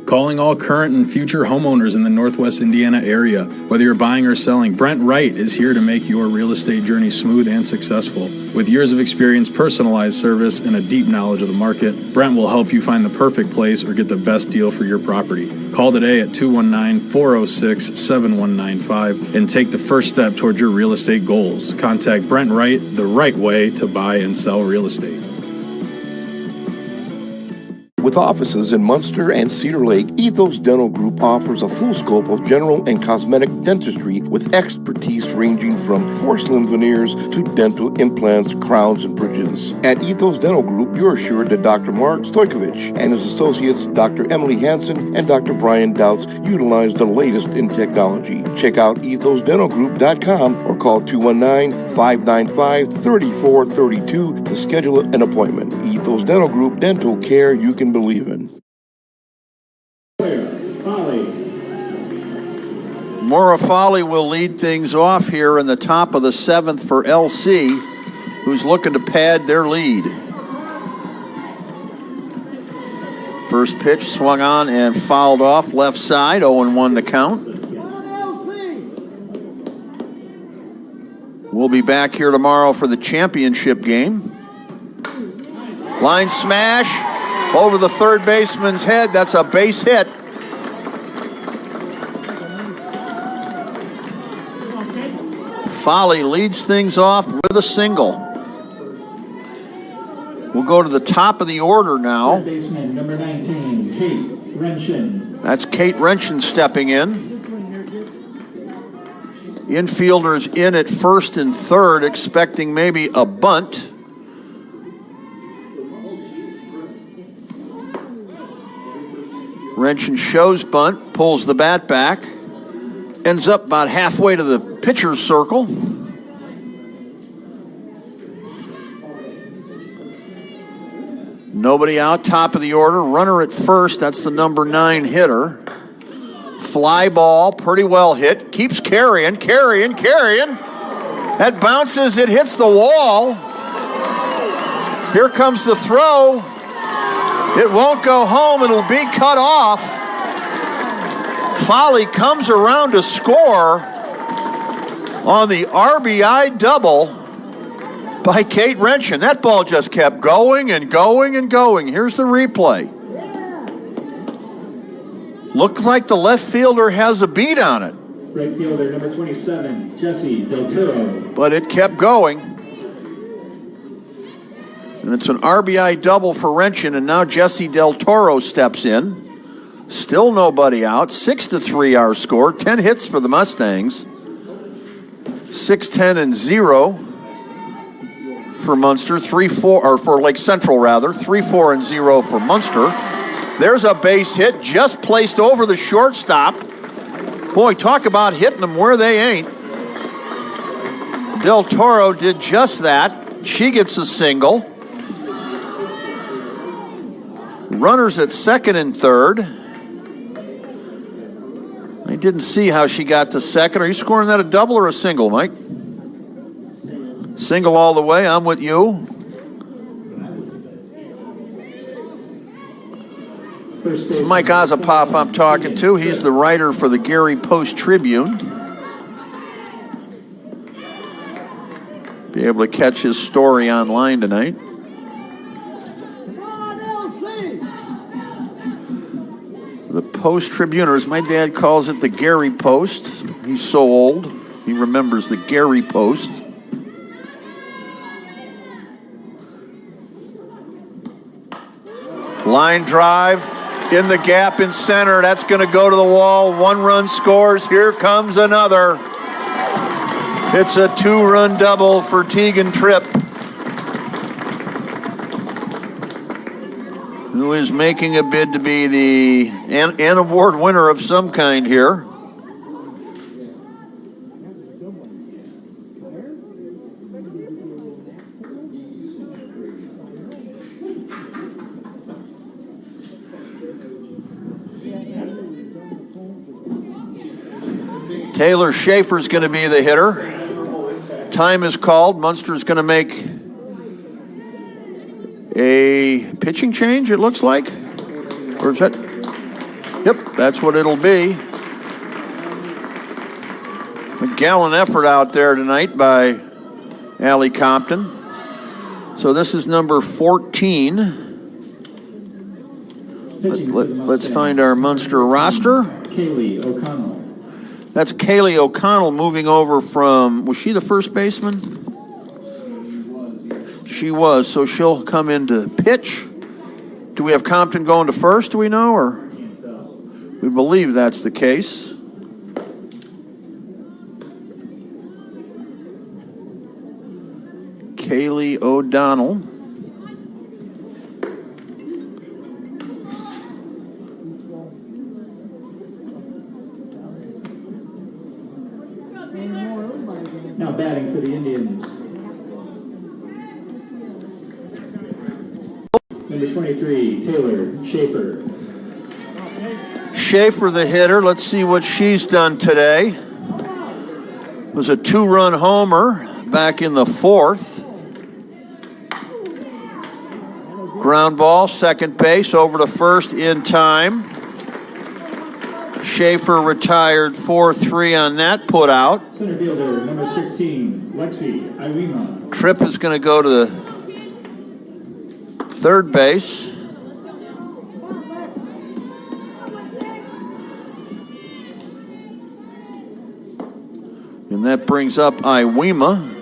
Calling all current and future homeowners in the Northwest Indiana area. Whether you're buying or selling, Brent Wright is here to make your real estate journey smooth and successful. With years of experience, personalized service, and a deep knowledge of the market, Brent will help you find the perfect place or get the best deal for your property. Call today at 219-406-7195 and take the first step towards your real estate goals. Contact Brent Wright the right way to buy and sell real estate. With offices in Munster and Cedar Lake, Ethos Dental Group offers a full scope of general and cosmetic dentistry with expertise ranging from porcelain veneers to dental implants, crowns, and bridges. At Ethos Dental Group, you're assured that Dr. Mark Stojkovic and his associates, Dr. Emily Hansen and Dr. Brian Douts, utilize the latest in technology. Check out ethosdentalgroup.com or call 219-595-3432 to schedule an appointment. Ethos Dental Group, dental care you can believe in. Maura Foley will lead things off here in the top of the 7th for LC, who's looking to pad their lead. First pitch swung on and fouled off left side, 0-1 the count. We'll be back here tomorrow for the championship game. Line smash over the third baseman's head. That's a base hit. Foley leads things off with a single. We'll go to the top of the order now. Third baseman, number 19, Kate Renshin. That's Kate Renshin stepping in. Infielders in at first and third, expecting maybe a bunt. Renshin shows bunt, pulls the bat back, ends up about halfway to the pitcher's circle. Nobody out, top of the order. Runner at first, that's the number 9 hitter. Fly ball, pretty well hit. Keeps carrying. That bounces, it hits the wall. Here comes the throw. It won't go home, it'll be cut off. Folly comes around to score on the RBI double by Kate Wrenchen. That ball just kept going and going and going. Here's the replay. Looks like the left fielder has a beat on it. Right fielder, number 27, Jesse Del Toro. But it kept going. And it's an RBI double for Wrenchen, and now Jesse Del Toro steps in. Still nobody out. 6-3 our score. 10 hits for the Mustangs. 6-10-0 for Munster. 3-4, or for Lake Central rather. 3-4-0 for Munster. There's a base hit just placed over the shortstop. Boy, talk about hitting them where they ain't. Del Toro did just that. She gets a single. Runners at second and third. I didn't see how she got to second. Are you scoring that a double or a single, Mike? Single all the way. I'm with you. It's Mike Ozapop I'm talking to. He's the writer for the Gary Post-Tribune. Be able to catch his story online tonight. The Post-Tribune, or as my dad calls it, the Gary Post. He's so old, he remembers the Gary Post. Line drive in the gap in center. That's going to go to the wall. 1 run scores. Here comes another. It's a 2-run double for Tegan Tripp, who is making a bid to be the an award winner of some kind here. Taylor Schaefer's going to be the hitter. Time is called. Munster's going to make a pitching change, it looks like. Or is that? Yep, that's what it'll be. A gallant effort out there tonight by Allie Compton. So this is number 14. Let's find our Munster roster. Kaylee O'Connell. That's Kaylee O'Connell moving over from, was she the first baseman? She was, so she'll come in to pitch. Do we have Compton going to first, do we know, or? We believe that's the case. Kaylee O'Donnell. Now batting for the Indians. Number 23, Taylor Schaefer. Schaefer, the hitter. Let's see what she's done today. It was a 2-run homer back in the 4th. Ground ball, second base, over to first in time. Schaefer retired 4-3 on that put out. Center fielder, number 16, Lexi Iwima. Tripp is going to go to the third base. And that brings up Iwima.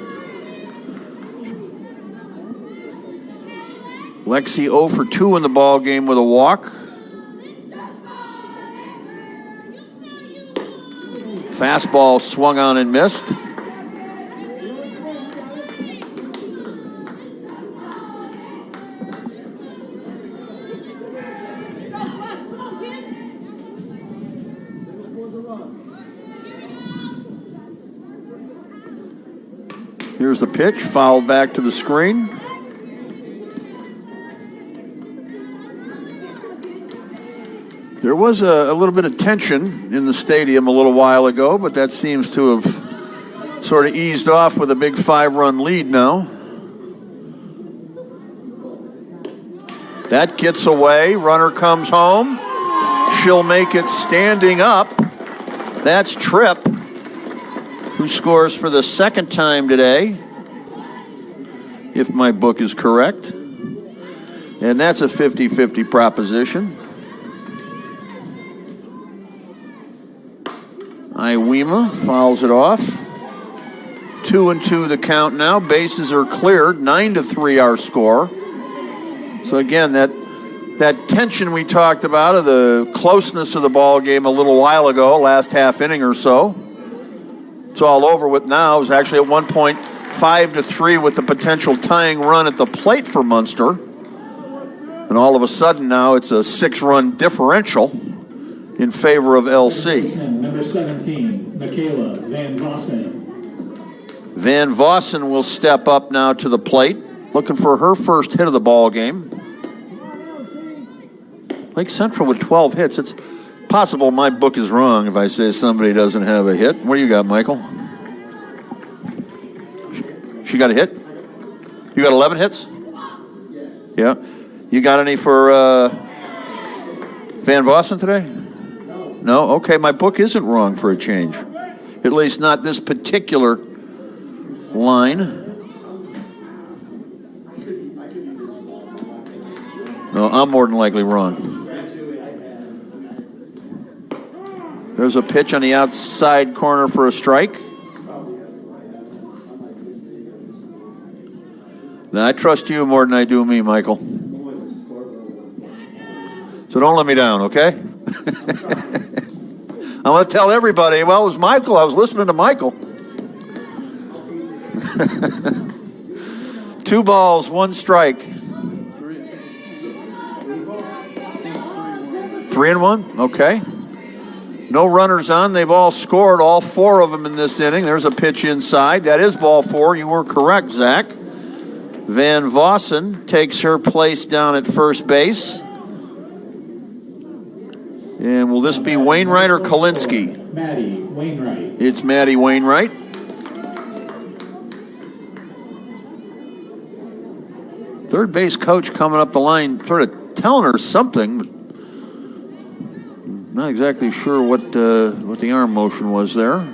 Lexi 0 for 2 in the ball game with a walk. Fastball swung on and missed. Here's the pitch, fouled back to the screen. There was a little bit of tension in the stadium a little while ago, but that seems to have sort of eased off with a big 5-run lead now. That gets away. Runner comes home. She'll make it standing up. That's Tripp, who scores for the second time today, if my book is correct. And that's a 50-50 proposition. Iwema fouls it off. 2-2 the count now. Bases are cleared. 9-3 our score. So again, that tension we talked about of the closeness of the ball game a little while ago, last half inning or so, it's all over with now. It was actually at one point 5-3 with the potential tying run at the plate for Munster. And all of a sudden now it's a 6-run differential in favor of LC. Number 17, Michaela Van Vossen. Van Vossen will step up now to the plate, looking for her first hit of the ball game. Lake Central with 12 hits. It's possible my book is wrong if I say somebody doesn't have a hit. What do you got, Michael? She got a hit? You got 11 hits? Yeah. You got any for Van Vossen today? No? Okay, my book isn't wrong for a change. At least not this particular line. No, I'm more than likely wrong. There's a pitch on the outside corner for a strike. Now, I trust you more than I do me, Michael. So don't let me down, okay? I'm going to tell everybody, well, it was Michael. I was listening to Michael. 2 balls, 1 strike. 3-1, okay. No runners on. They've all scored, all 4 of them in this inning. There's a pitch inside. That is ball 4. You were correct, Zach. Van Vossen takes her place down at first base. And will this be Wainwright or Kalinsky? Maddie Wainwright. It's Maddie Wainwright. Third base coach coming up the line, sort of telling her something. Not exactly sure what the arm motion was there.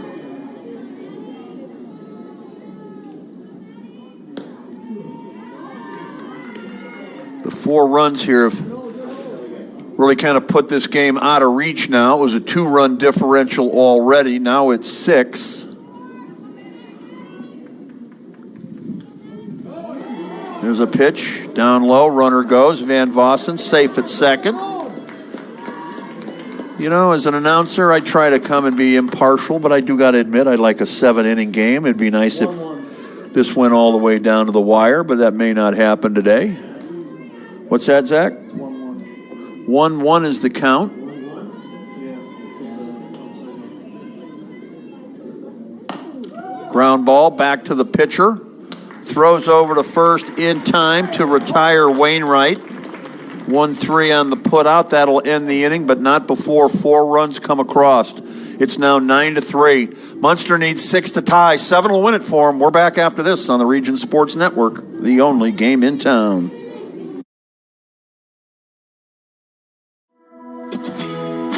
The 4 runs here have really kind of put this game out of reach now. It was a 2-run differential already. Now it's 6. There's a pitch. Down low. Runner goes. Van Vossen safe at second. You know, as an announcer, I try to come and be impartial, but I do got to admit I like a 7-inning game. It'd be nice if this went all the way down to the wire, but that may not happen today. What's that, Zach? 1-1 is the count. Ground ball back to the pitcher. Throws over to first in time to retire Wainwright. 1-3 on the putout. That'll end the inning, but not before 4 runs come across. It's now 9-3. Munster needs 6 to tie. 7 will win it for them. We're back after this on the Region Sports Network, the only game in town.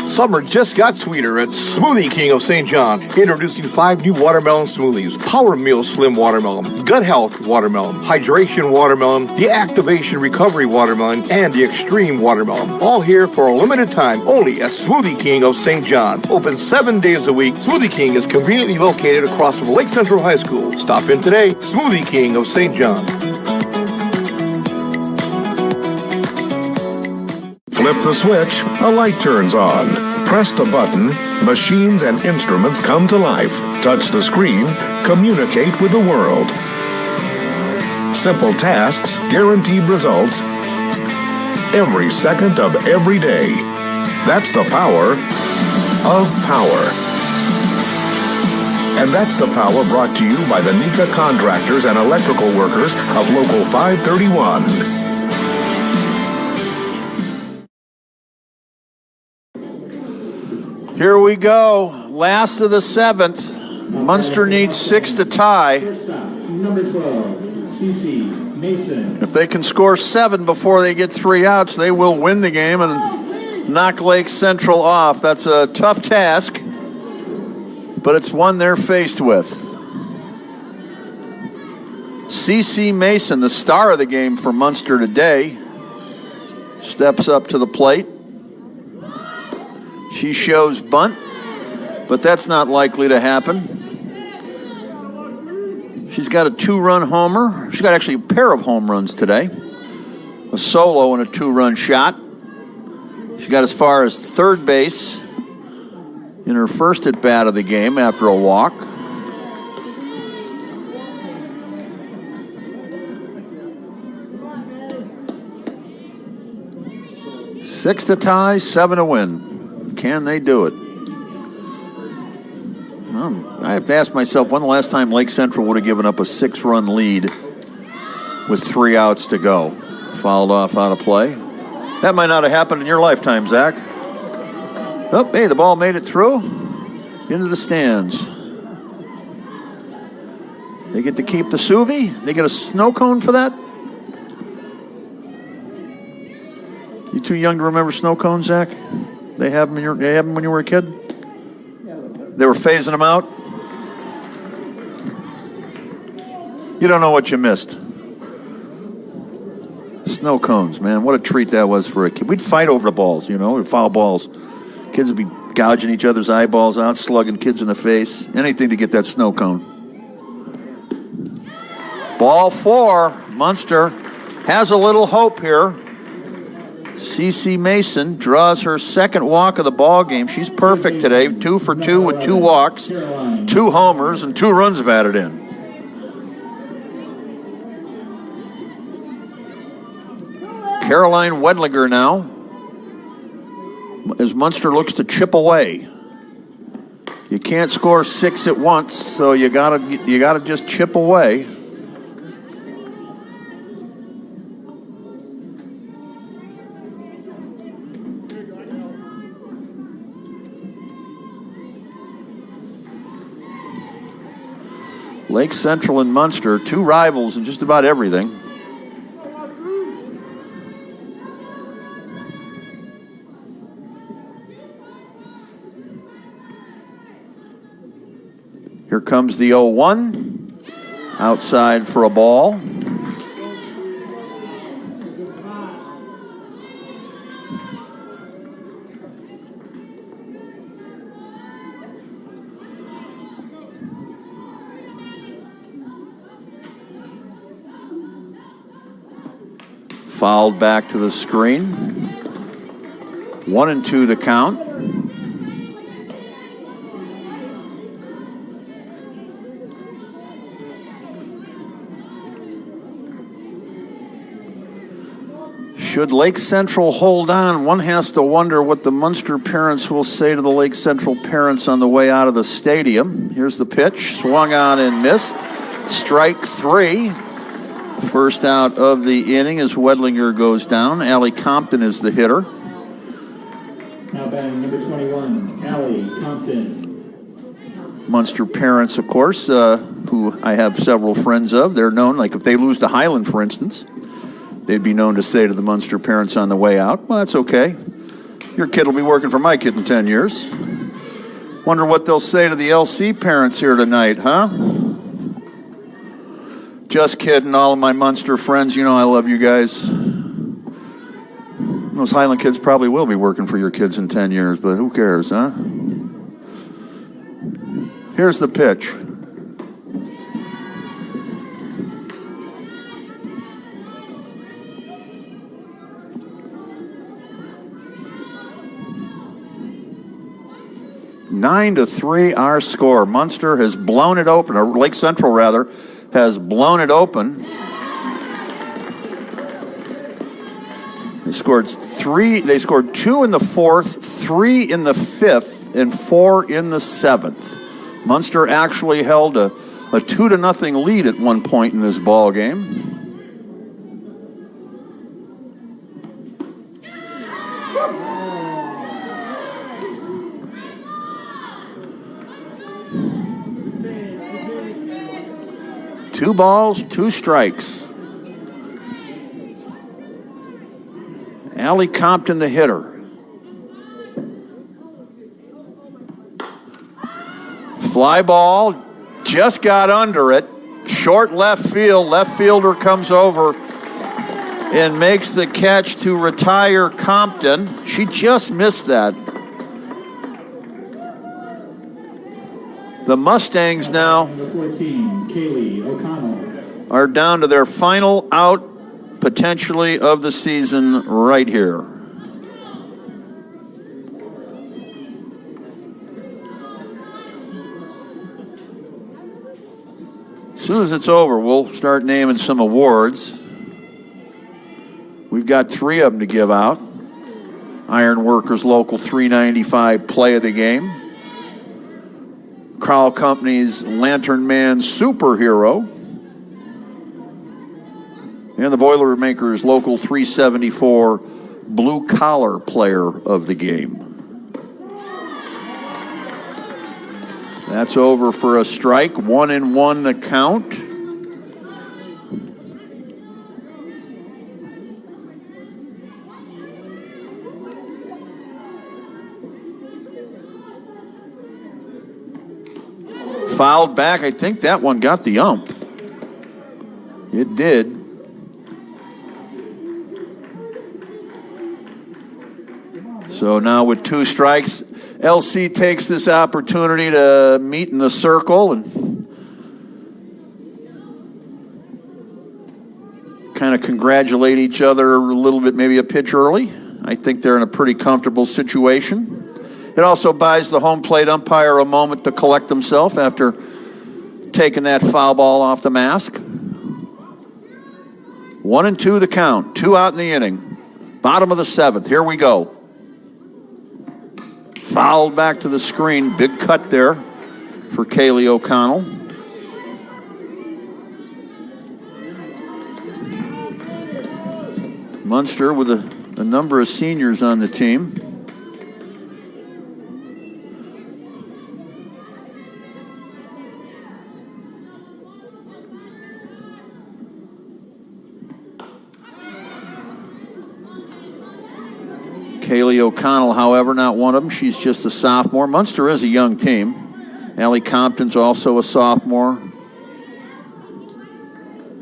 Summer just got sweeter at Smoothie King of St. John. Introducing 5 new watermelon smoothies. Power Meal Slim Watermelon, Gut Health Watermelon, Hydration Watermelon, the Activation Recovery Watermelon, and the Extreme Watermelon. All here for a limited time only at Smoothie King of St. John. Open 7 days a week. Smoothie King is conveniently located across from Lake Central High School. Stop in today. Smoothie King of St. John. Flip the switch, a light turns on. Press the button, machines and instruments come to life. Touch the screen, communicate with the world. Simple tasks, guaranteed results, every second of every day. That's the power of power. And that's the power brought to you by the NECA contractors and electrical workers of Local 531. Here we go. Last of the 7th. Munster needs 6 to tie. Number 12, CC Mason. If they can score 7 before they get 3 outs, they will win the game and knock Lake Central off. That's a tough task, but it's one they're faced with. CC Mason, the star of the game for Munster today, steps up to the plate. She shows bunt, but that's not likely to happen. She's got a 2-run homer. She's got actually a pair of home runs today. A solo and a 2-run shot. She got as far as third base in her first at-bat of the game after a walk. Six to tie, 7 to win. Can they do it? I have to ask myself, when the last time Lake Central would have given up a 6-run lead with 3 outs to go? Fouled off out of play. That might not have happened in your lifetime, Zach. Oh, hey, the ball made it through into the stands. They get to keep the Suvi. They get a snow cone for that. You too young to remember snow cones, Zach? They have them when you were a kid? They were phasing them out? You don't know what you missed. Snow cones, man. What a treat that was for a kid. We'd fight over the balls, foul balls. Kids would be gouging each other's eyeballs out, slugging kids in the face. Anything to get that snow cone. Ball 4. Munster has a little hope here. CC Mason draws her second walk of the ball game. She's perfect today. 2 for 2 with 2 walks, 2 homers, and 2 runs batted in. Caroline Wedlinger now, as Munster looks to chip away. You can't score 6 at once, so you gotta just chip away. Lake Central and Munster, 2 rivals in just about everything. Here comes the 0-1. Outside for a ball. Fouled back to the screen. 1-2 the count. Should Lake Central hold on, one has to wonder what the Munster parents will say to the Lake Central parents on the way out of the stadium. Here's the pitch, swung on and missed. Strike 3. First out of the inning as Wedlinger goes down. Allie Compton is the hitter. Now batting number 21, Allie Compton. Munster parents, of course, who I have several friends of. They're known, like if they lose to Highland, for instance, they'd be known to say to the Munster parents on the way out, well, that's okay. Your kid will be working for my kid in 10 years. Wonder what they'll say to the LC parents here tonight, huh? Just kidding, all of my Munster friends, I love you guys. Those Highland kids probably will be working for your kids in 10 years, but who cares, huh? Here's the pitch. Nine to 3 our score. Munster has blown it open, or Lake Central rather, has blown it open. They scored 3. They scored 2 in the 4th, 3 in the 5th, and 4 in the 7th. Munster actually held a 2-0 lead at one point in this ball game. 2 balls, 2 strikes. Allie Compton, the hitter. Fly ball, just got under it. Short left field. Left fielder comes over and makes the catch to retire Compton. She just missed that. The Mustangs now are down to their final out, potentially, of the season right here. As soon as it's over, we'll start naming some awards. We've got 3 of them to give out. Iron Workers Local 395 Play of the Game. Crowell Company's Lantern Man Superhero. And the Boilermakers Local 374 Blue Collar Player of the Game. That's over for a strike. 1-1 the count. Fouled back. I think that one got the ump. It did. So now with 2 strikes, LC takes this opportunity to meet in the circle and kind of congratulate each other a little bit, maybe a pitch early. I think they're in a pretty comfortable situation. It also buys the home plate umpire a moment to collect himself after taking that foul ball off the mask. 1-2 the count. 2 out in the inning. Bottom of the 7th. Here we go. Fouled back to the screen. Big cut there for Kaylee O'Connell. Munster with a number of seniors on the team. Kaylee O'Connell, however, not one of them. She's just a sophomore. Munster is a young team. Allie Compton's also a sophomore.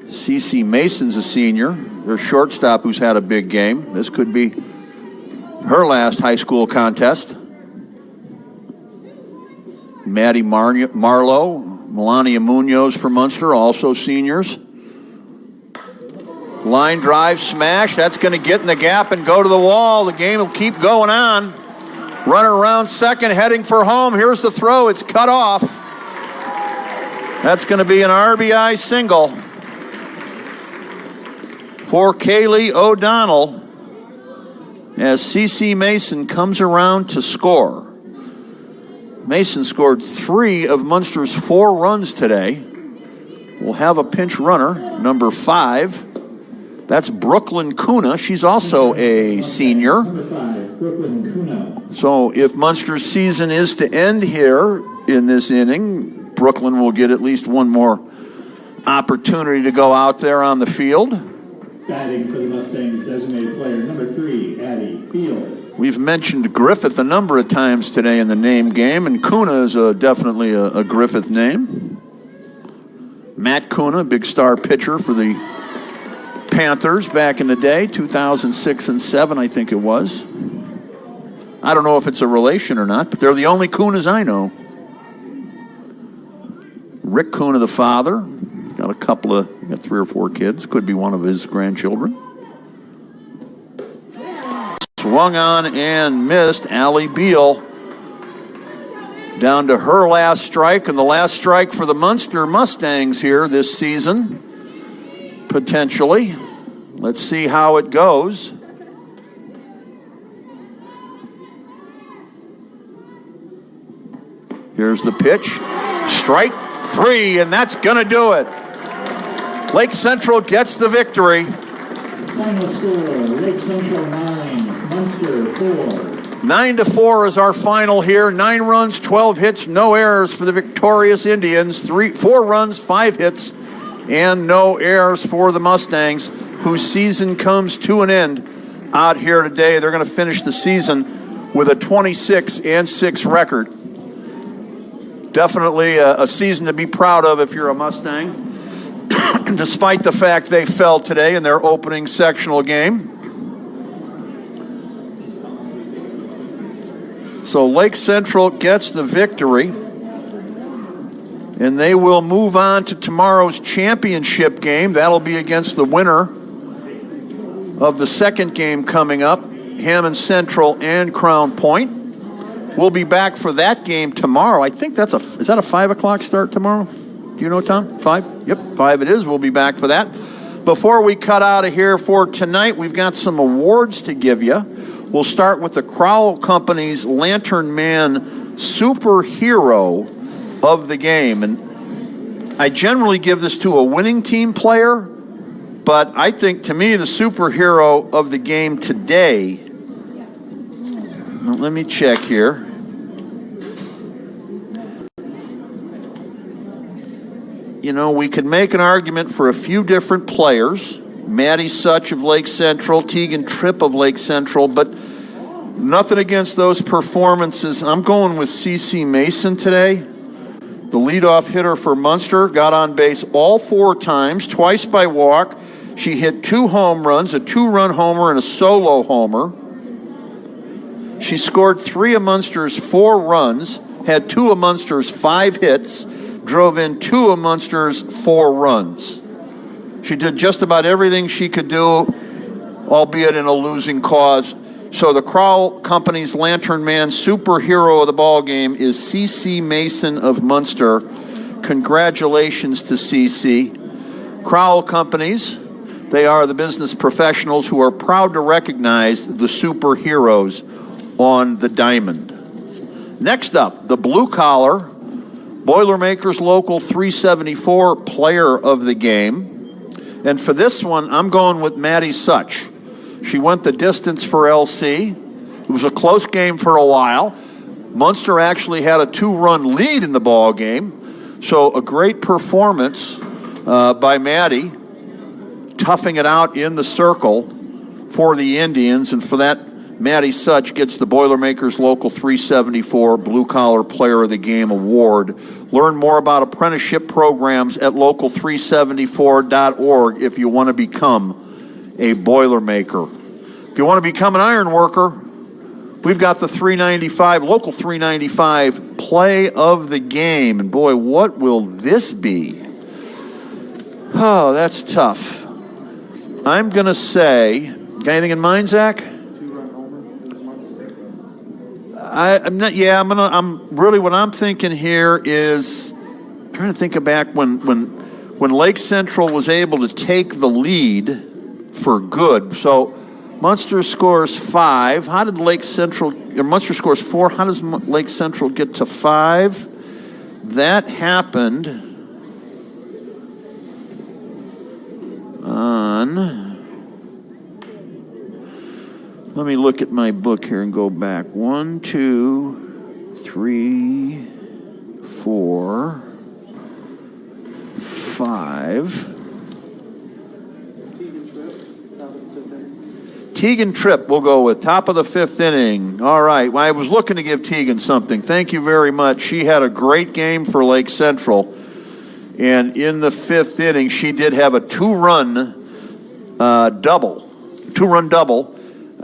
Cece Mason's a senior. Their shortstop who's had a big game. This could be her last high school contest. Maddie Marlowe, Melania Munoz for Munster, also seniors. Line drive, smash. That's going to get in the gap and go to the wall. The game will keep going on. Runner around second, heading for home. Here's the throw. It's cut off. That's going to be an RBI single for Kaylee O'Donnell as CeCe Mason comes around to score. Mason scored 3 of Munster's 4 runs today. We'll have a pinch runner, number 5. That's Brooklyn Kuna. She's also a senior. So if Munster's season is to end here in this inning, Brooklyn will get at least one more opportunity to go out there on the field. Batting for the Mustangs, designated player number 3, Addie Field. We've mentioned Griffith a number of times today in the name game, and Kuna is definitely a Griffith name. Matt Kuna, big star pitcher for the Panthers back in the day, 2006 and 7, I think it was. I don't know if it's a relation or not, but they're the only Kunas I know. Rick Kuna, the father, got got 3 or 4 kids. Could be one of his grandchildren. Swung on and missed. Allie Beal down to her last strike, and the last strike for the Munster Mustangs here this season. Potentially. Let's see how it goes. Here's the pitch. Strike 3, and that's going to do it. Lake Central gets the victory. Final score, Lake Central 9, Munster 4. 9-4 is our final here. 9 runs, 12 hits, no errors for the victorious Indians. 4 runs, 5 hits, and no errors for the Mustangs, whose season comes to an end out here today. They're going to finish the season with a 26-6 record. Definitely a season to be proud of if you're a Mustang, despite the fact they fell today in their opening sectional game. So Lake Central gets the victory, and they will move on to tomorrow's championship game. That'll be against the winner of the second game coming up, Hammond Central and Crown Point. We'll be back for that game tomorrow. I think is that a 5 o'clock start tomorrow? Do you know, Tom? 5? Yep, 5 it is. We'll be back for that. Before we cut out of here for tonight, we've got some awards to give you. We'll start with the Crowell Company's Lantern Man Superhero of the game. And I generally give this to a winning team player, but I think, to me, the superhero of the game today, let me check here. You know, we could make an argument for a few different players. Maddie Such of Lake Central, Tegan Tripp of Lake Central, but nothing against those performances. I'm going with C.C. Mason today. The leadoff hitter for Munster, got on base all 4 times, twice by walk. She hit 2 home runs, a 2-run homer and a solo homer. She scored 3 of Munster's 4 runs, had 2 of Munster's 5 hits, drove in 2 of Munster's 4 runs. She did just about everything she could do, albeit in a losing cause. So the Crowell Company's Lantern Man Superhero of the ball game is C.C. Mason of Munster. Congratulations to C.C. Crowell Companies, they are the business professionals who are proud to recognize the superheroes on the diamond. Next up, the blue collar Boilermakers Local 374 player of the game. And for this one, I'm going with Maddie Such. She went the distance for LC. It was a close game for a while. Munster actually had a 2-run lead in the ball game. So a great performance by Maddie, toughing it out in the circle for the Indians. And for that, Maddie Such gets the Boilermakers Local 374 Blue Collar Player of the Game Award. Learn more about apprenticeship programs at local374.org if you want to become a Boilermaker. If you want to become an iron worker, we've got the 395, Local 395 Play of the Game. And boy, what will this be? Oh, that's tough. I'm going to say, got anything in mind, Zach? What I'm thinking here is trying to think back when Lake Central was able to take the lead for good. So Munster scores 5. How did Munster scores 4. How does Lake Central get to 5? That happened on... Let me look at my book here and go back. 1, 2, 3, 4, 5. Tegan Tripp we'll go with, top of the 5th inning. All right, well, I was looking to give Tegan something. Thank you very much. She had a great game for Lake Central. And in the 5th inning, she did have a 2-run double.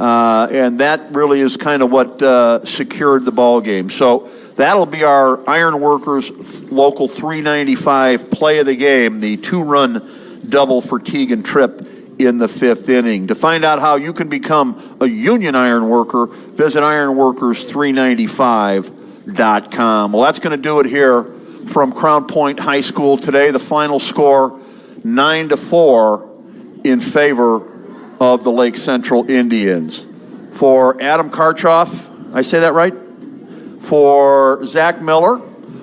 And that really is kind of what secured the ball game. So that'll be our Iron Workers Local 395 Play of the Game, the 2-run double for Tegan Tripp in the 5th inning. To find out how you can become a union iron worker, visit ironworkers395.com. Well, that's going to do it here from Crown Point High School today. The final score, 9-4 in favor of the Lake Central Indians. For Adam Karchoff, I say that right? For Zach Miller,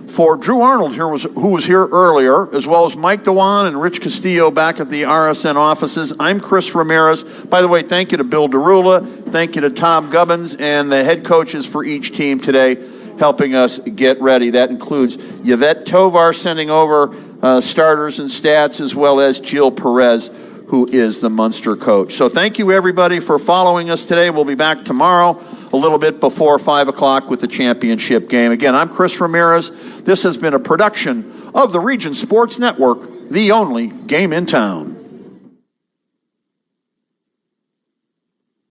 for Drew Arnold, who was here earlier, as well as Mike Dewan and Rich Castillo back at the RSN offices, I'm Chris Ramirez. By the way, thank you to Bill Derula, thank you to Tom Gubbins, and the head coaches for each team today helping us get ready. That includes Yvette Tovar sending over starters and stats, as well as Jill Perez, who is the Munster coach. So thank you, everybody, for following us today. We'll be back tomorrow a little bit before 5 o'clock with the championship game. Again, I'm Chris Ramirez. This has been a production of the Region Sports Network, the only game in town.